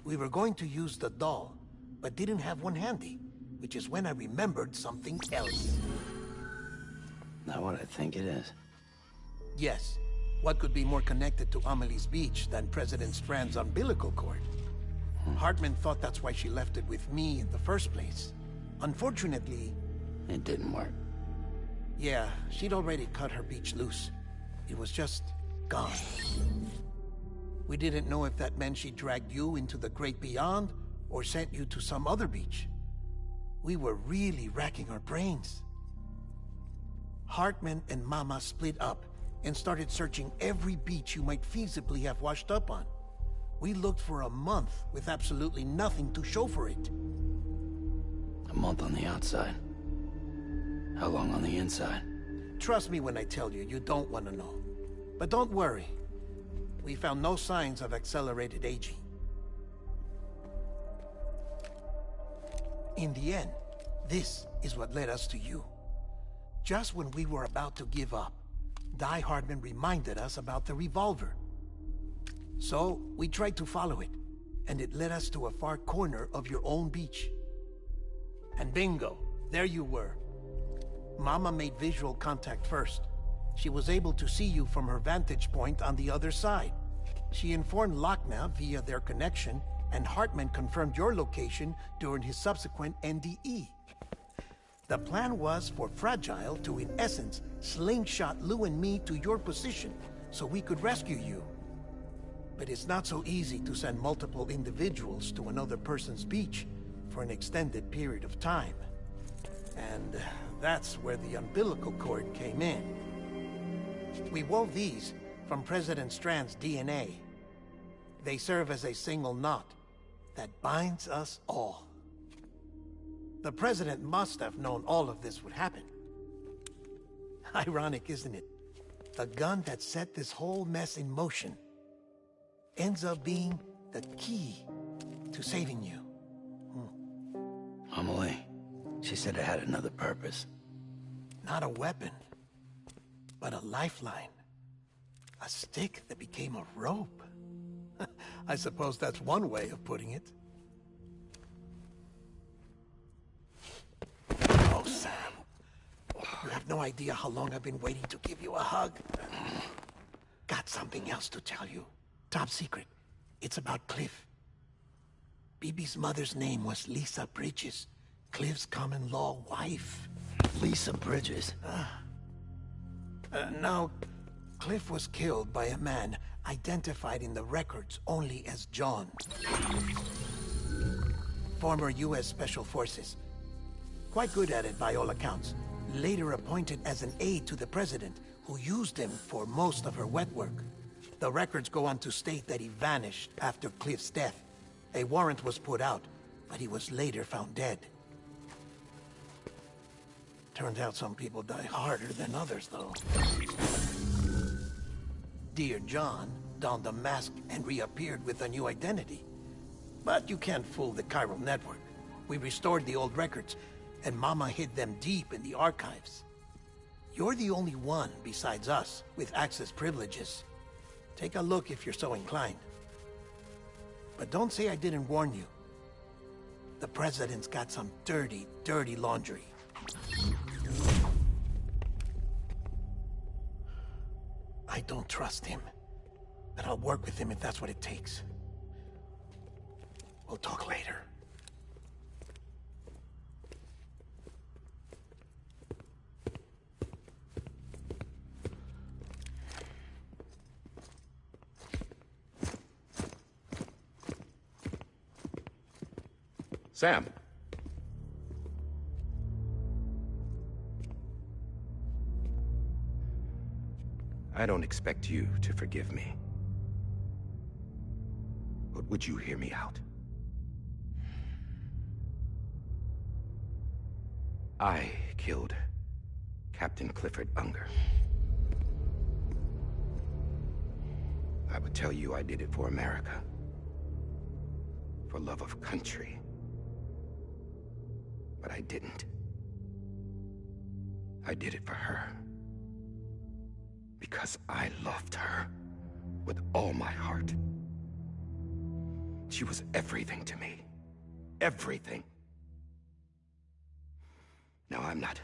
We were going to use the doll, but didn't have one handy, which is when I remembered something else. Not what I think it is. Yes. What could be more connected to Amelie's beach than President Strand's umbilical cord? Hartman thought that's why she left it with me in the first place. Unfortunately... It didn't work. Yeah, she'd already cut her beach loose. It was just gone. We didn't know if that meant she dragged you into the great beyond, or sent you to some other beach. We were really racking our brains. Hartman and Mama split up and started searching every beach you might feasibly have washed up on. We looked for a month with absolutely nothing to show for it. A month on the outside. How long on the inside? Trust me when I tell you, you don't want to know. But don't worry. We found no signs of accelerated aging. In the end, this is what led us to you. Just when we were about to give up, Die Hardman reminded us about the revolver. So, we tried to follow it, and it led us to a far corner of your own beach. And bingo, there you were. Mama made visual contact first. She was able to see you from her vantage point on the other side. She informed Lochna via their connection, and Hartman confirmed your location during his subsequent NDE. The plan was for Fragile to, in essence, slingshot Lou and me to your position, so we could rescue you. But it's not so easy to send multiple individuals to another person's beach for an extended period of time. And that's where the umbilical cord came in. We wove these from President Strand's DNA. They serve as a single knot that binds us all. The President must have known all of this would happen. Ironic, isn't it? The gun that set this whole mess in motion ends up being the key to saving you. Amelie, she said it had another purpose. Not a weapon, but a lifeline. A stick that became a rope. I suppose that's one way of putting it. Oh, Sam. You have no idea how long I've been waiting to give you a hug. Got something else to tell you. Top secret. It's about Cliff. BB's mother's name was Lisa Bridges, Cliff's common-law wife. Lisa Bridges? Now, Cliff was killed by a man identified in the records only as John. Former U.S. Special Forces. Quite good at it by all accounts. Later appointed as an aide to the President, who used him for most of her wet work. The records go on to state that he vanished after Cliff's death. A warrant was put out, but he was later found dead. Turns out some people die harder than others, though. Dear John donned a mask and reappeared with a new identity. But you can't fool the chiral network. We restored the old records, and Mama hid them deep in the archives. You're the only one besides us with access privileges. Take a look if you're so inclined. But don't say I didn't warn you. The President's got some dirty, dirty laundry. I don't trust him. But I'll work with him if that's what it takes. We'll talk later. Sam. I don't expect you to forgive me. But would you hear me out? I killed Captain Clifford Unger. I would tell you I did it for America. For love of country. But I didn't. I did it for her. Because I loved her with all my heart. She was everything to me. Everything. Now, I'm not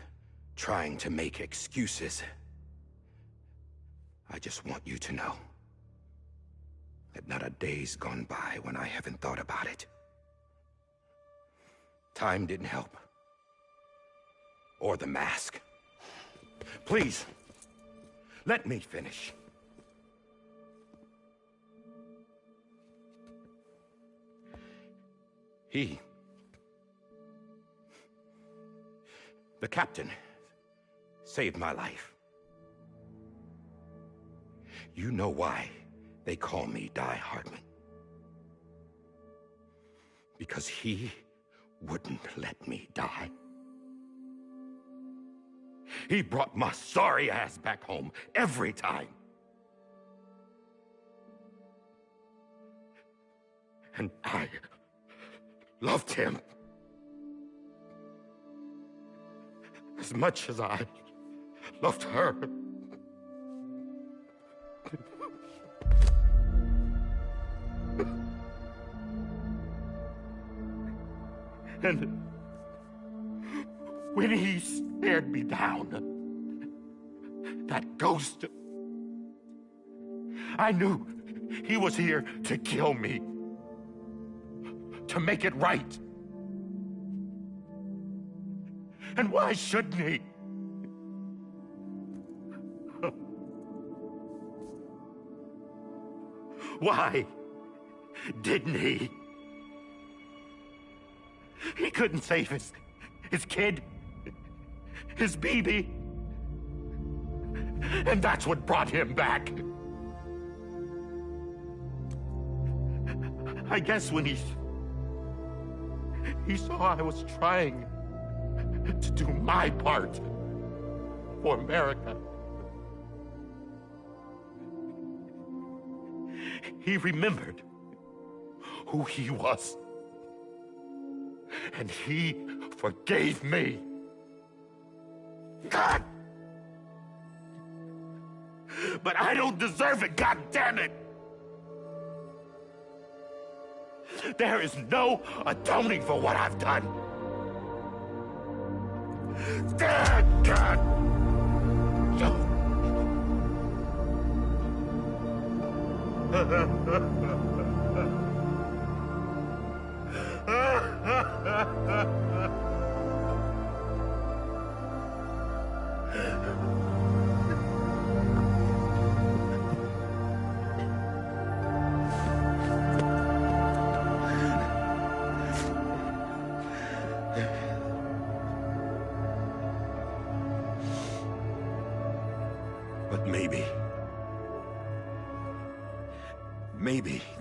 trying to make excuses. I just want you to know that not a day's gone by when I haven't thought about it. Time didn't help. Or the mask. Please, let me finish. The captain, saved my life. You know why they call me Die Hardman. Because he wouldn't let me die. He brought my sorry ass back home every time. And I loved him as much as I loved her. And when he stared me down, that ghost, I knew he was here to kill me, to make it right. And why shouldn't he? Why didn't he? He couldn't save his kid, his baby. And that's what brought him back. I guess when he saw I was trying to do my part for America, he remembered who he was. And he forgave me. God! But I don't deserve it, God damn it! There is no atoning for what I've done. God! But maybe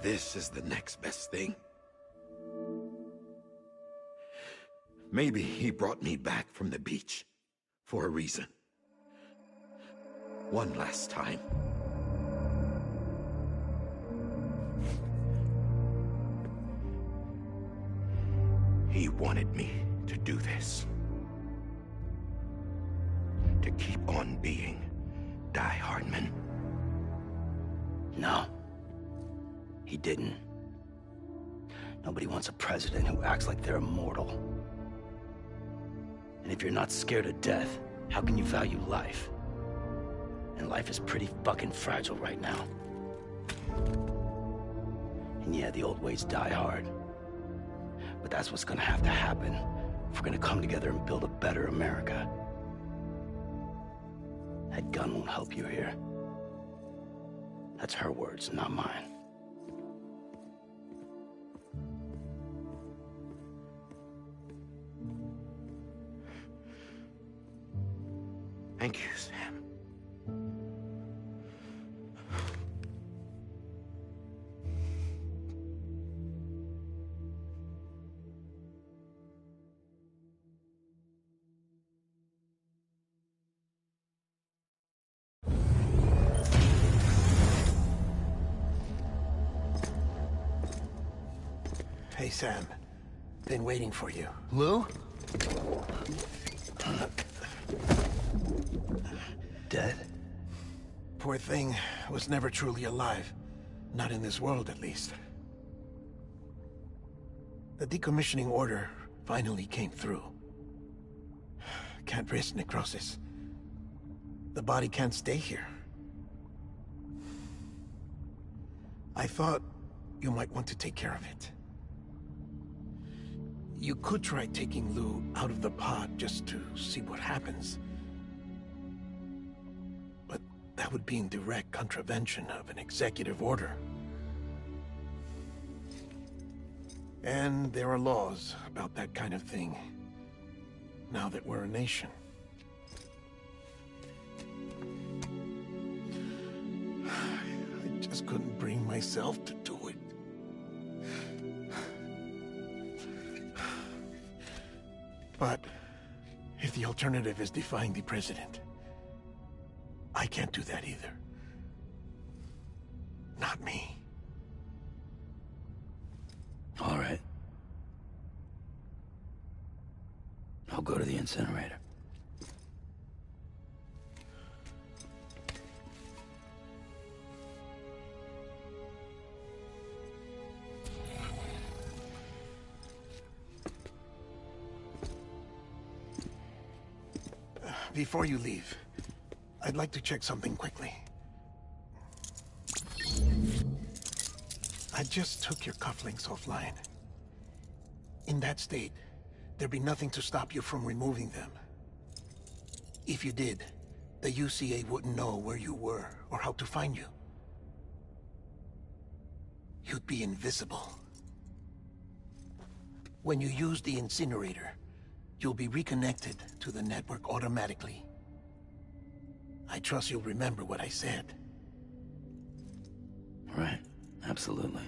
this is the next best thing. Maybe he brought me back from the beach for a reason. One last time. He wanted me to do this. To keep on being Die Hardman. No. He didn't. Nobody wants a president who acts like they're immortal. And if you're not scared of death, how can you value life? And life is pretty fucking fragile right now. And yeah, the old ways die hard. But that's what's gonna have to happen if we're gonna come together and build a better America. That gun won't help you here. That's her words, not mine. Thank you, Sam. Hey, Sam. Been waiting for you. Lou? Dead? Poor thing was never truly alive. Not in this world, at least. The decommissioning order finally came through. Can't risk necrosis. The body can't stay here. I thought you might want to take care of it. You could try taking Lou out of the pod just to see what happens. But that would be in direct contravention of an executive order. And there are laws about that kind of thing, now that we're a nation. I just couldn't bring myself to do it. But if the alternative is defying the president, I can't do that either. Not me. All right. I'll go to the incinerator. Before you leave, I'd like to check something quickly. I just took your cufflinks offline. In that state, there'd be nothing to stop you from removing them. If you did, the UCA wouldn't know where you were or how to find you. You'd be invisible. When you use the incinerator, you'll be reconnected to the network automatically. I trust you'll remember what I said. Right. Absolutely.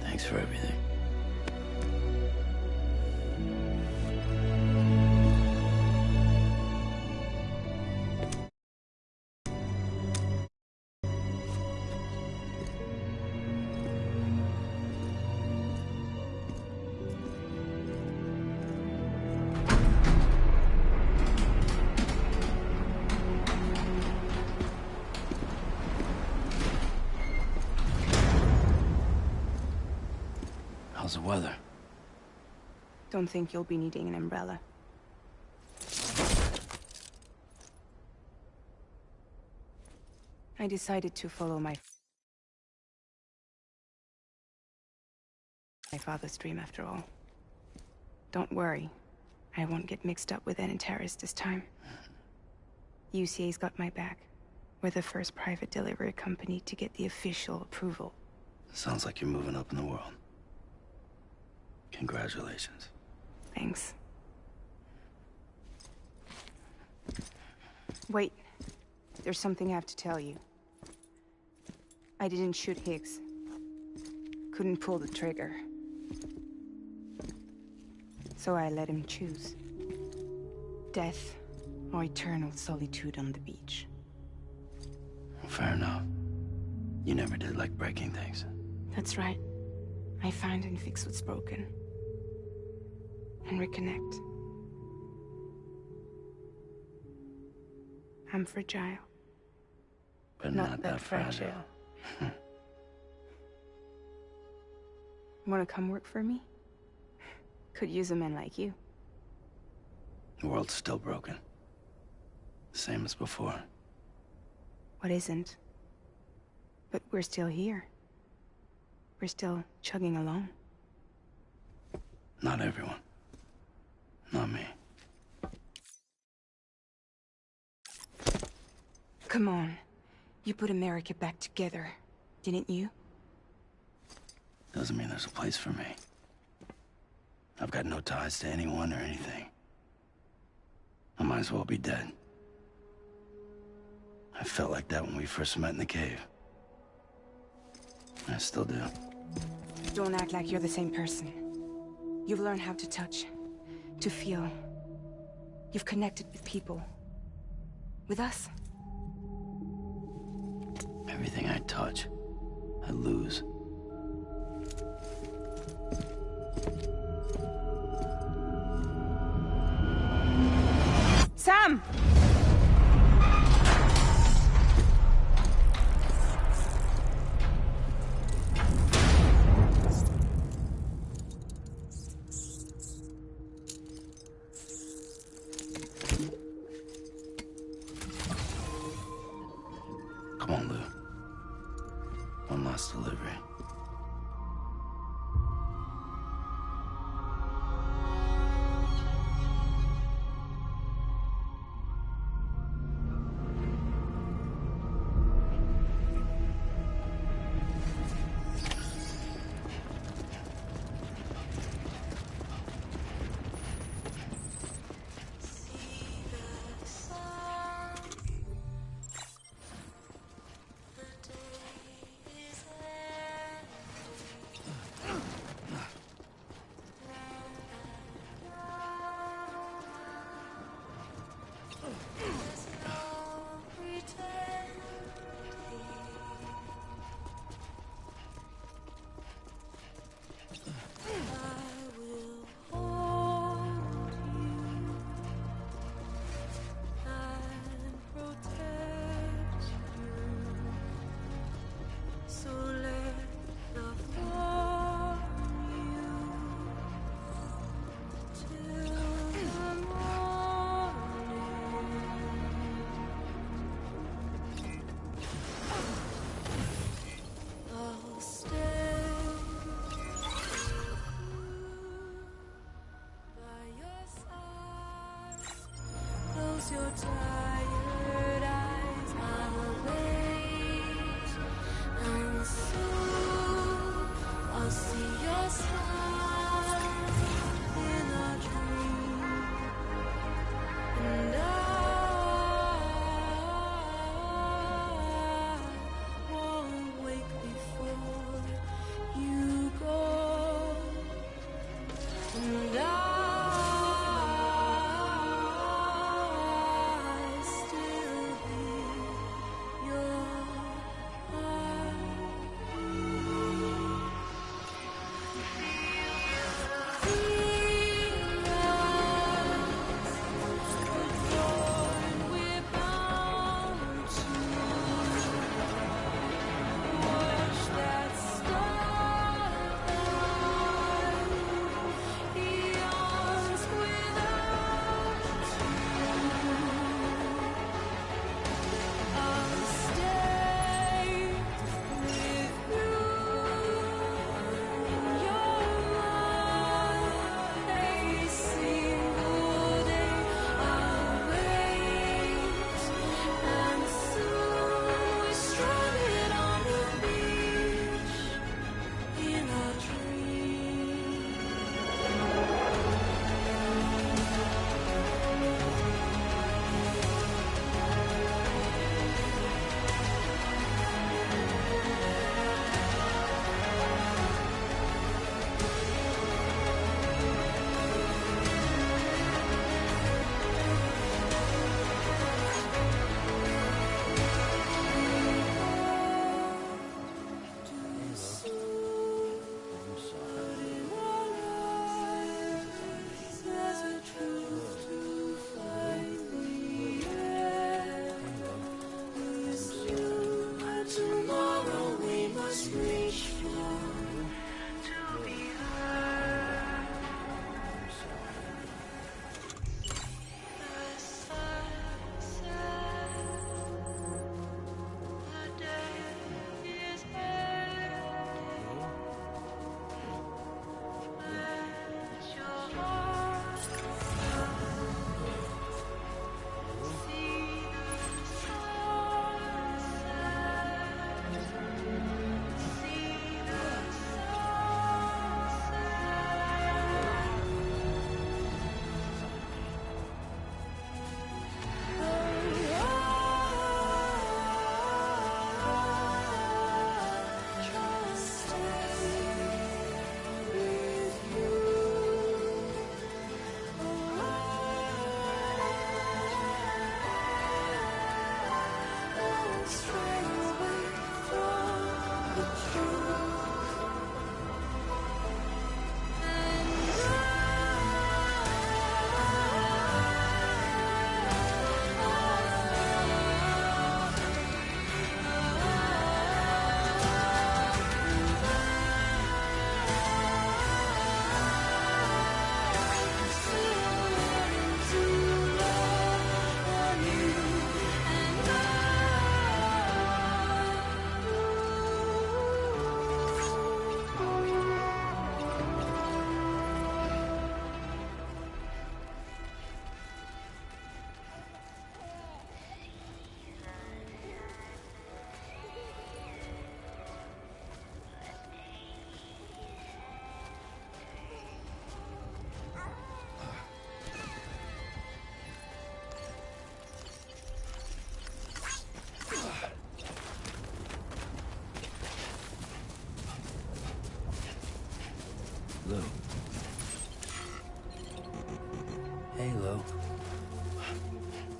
Thanks for everything. How's the weather? Don't think you'll be needing an umbrella. I decided to follow my father's dream after all. Don't worry. I won't get mixed up with any terrorists this time. UCA's got my back. We're the first private delivery company to get the official approval. Sounds like you're moving up in the world. Congratulations. Thanks. Wait. There's something I have to tell you. I didn't shoot Higgs. Couldn't pull the trigger. So I let him choose. Death or eternal solitude on the beach. Fair enough. You never did like breaking things. That's right. I find and fix what's broken. And reconnect. I'm fragile. But not that fragile. Wanna come work for me? Could use a man like you. The world's still broken. Same as before. What isn't? But we're still here. We're still chugging along. Not everyone. Not me. Come on. You put America back together, didn't you? Doesn't mean there's a place for me. I've got no ties to anyone or anything. I might as well be dead. I felt like that when we first met in the cave. I still do. Don't act like you're the same person. You've learned how to touch, to feel. You've connected with people. With us. Everything I touch, I lose. Sam! Come on, Lou. One last delivery. Your tired eyes, I'll wait, and soon I'll see your smile in a dream, and I won't wake before you go, and I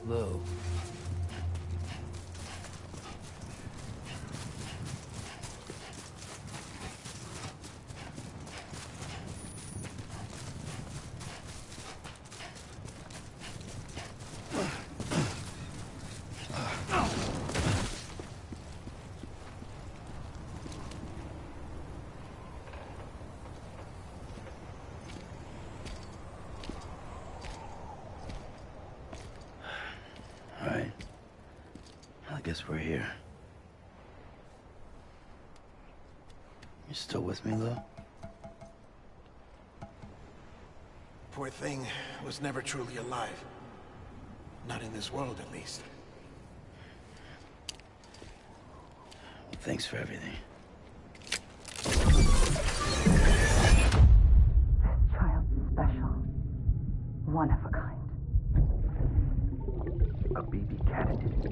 Lou. All right. Well, I guess we're here. You still with me, Lou? Poor thing was never truly alive. Not in this world, at least. Well, thanks for everything. Child special. One of a kind. A baby candidate.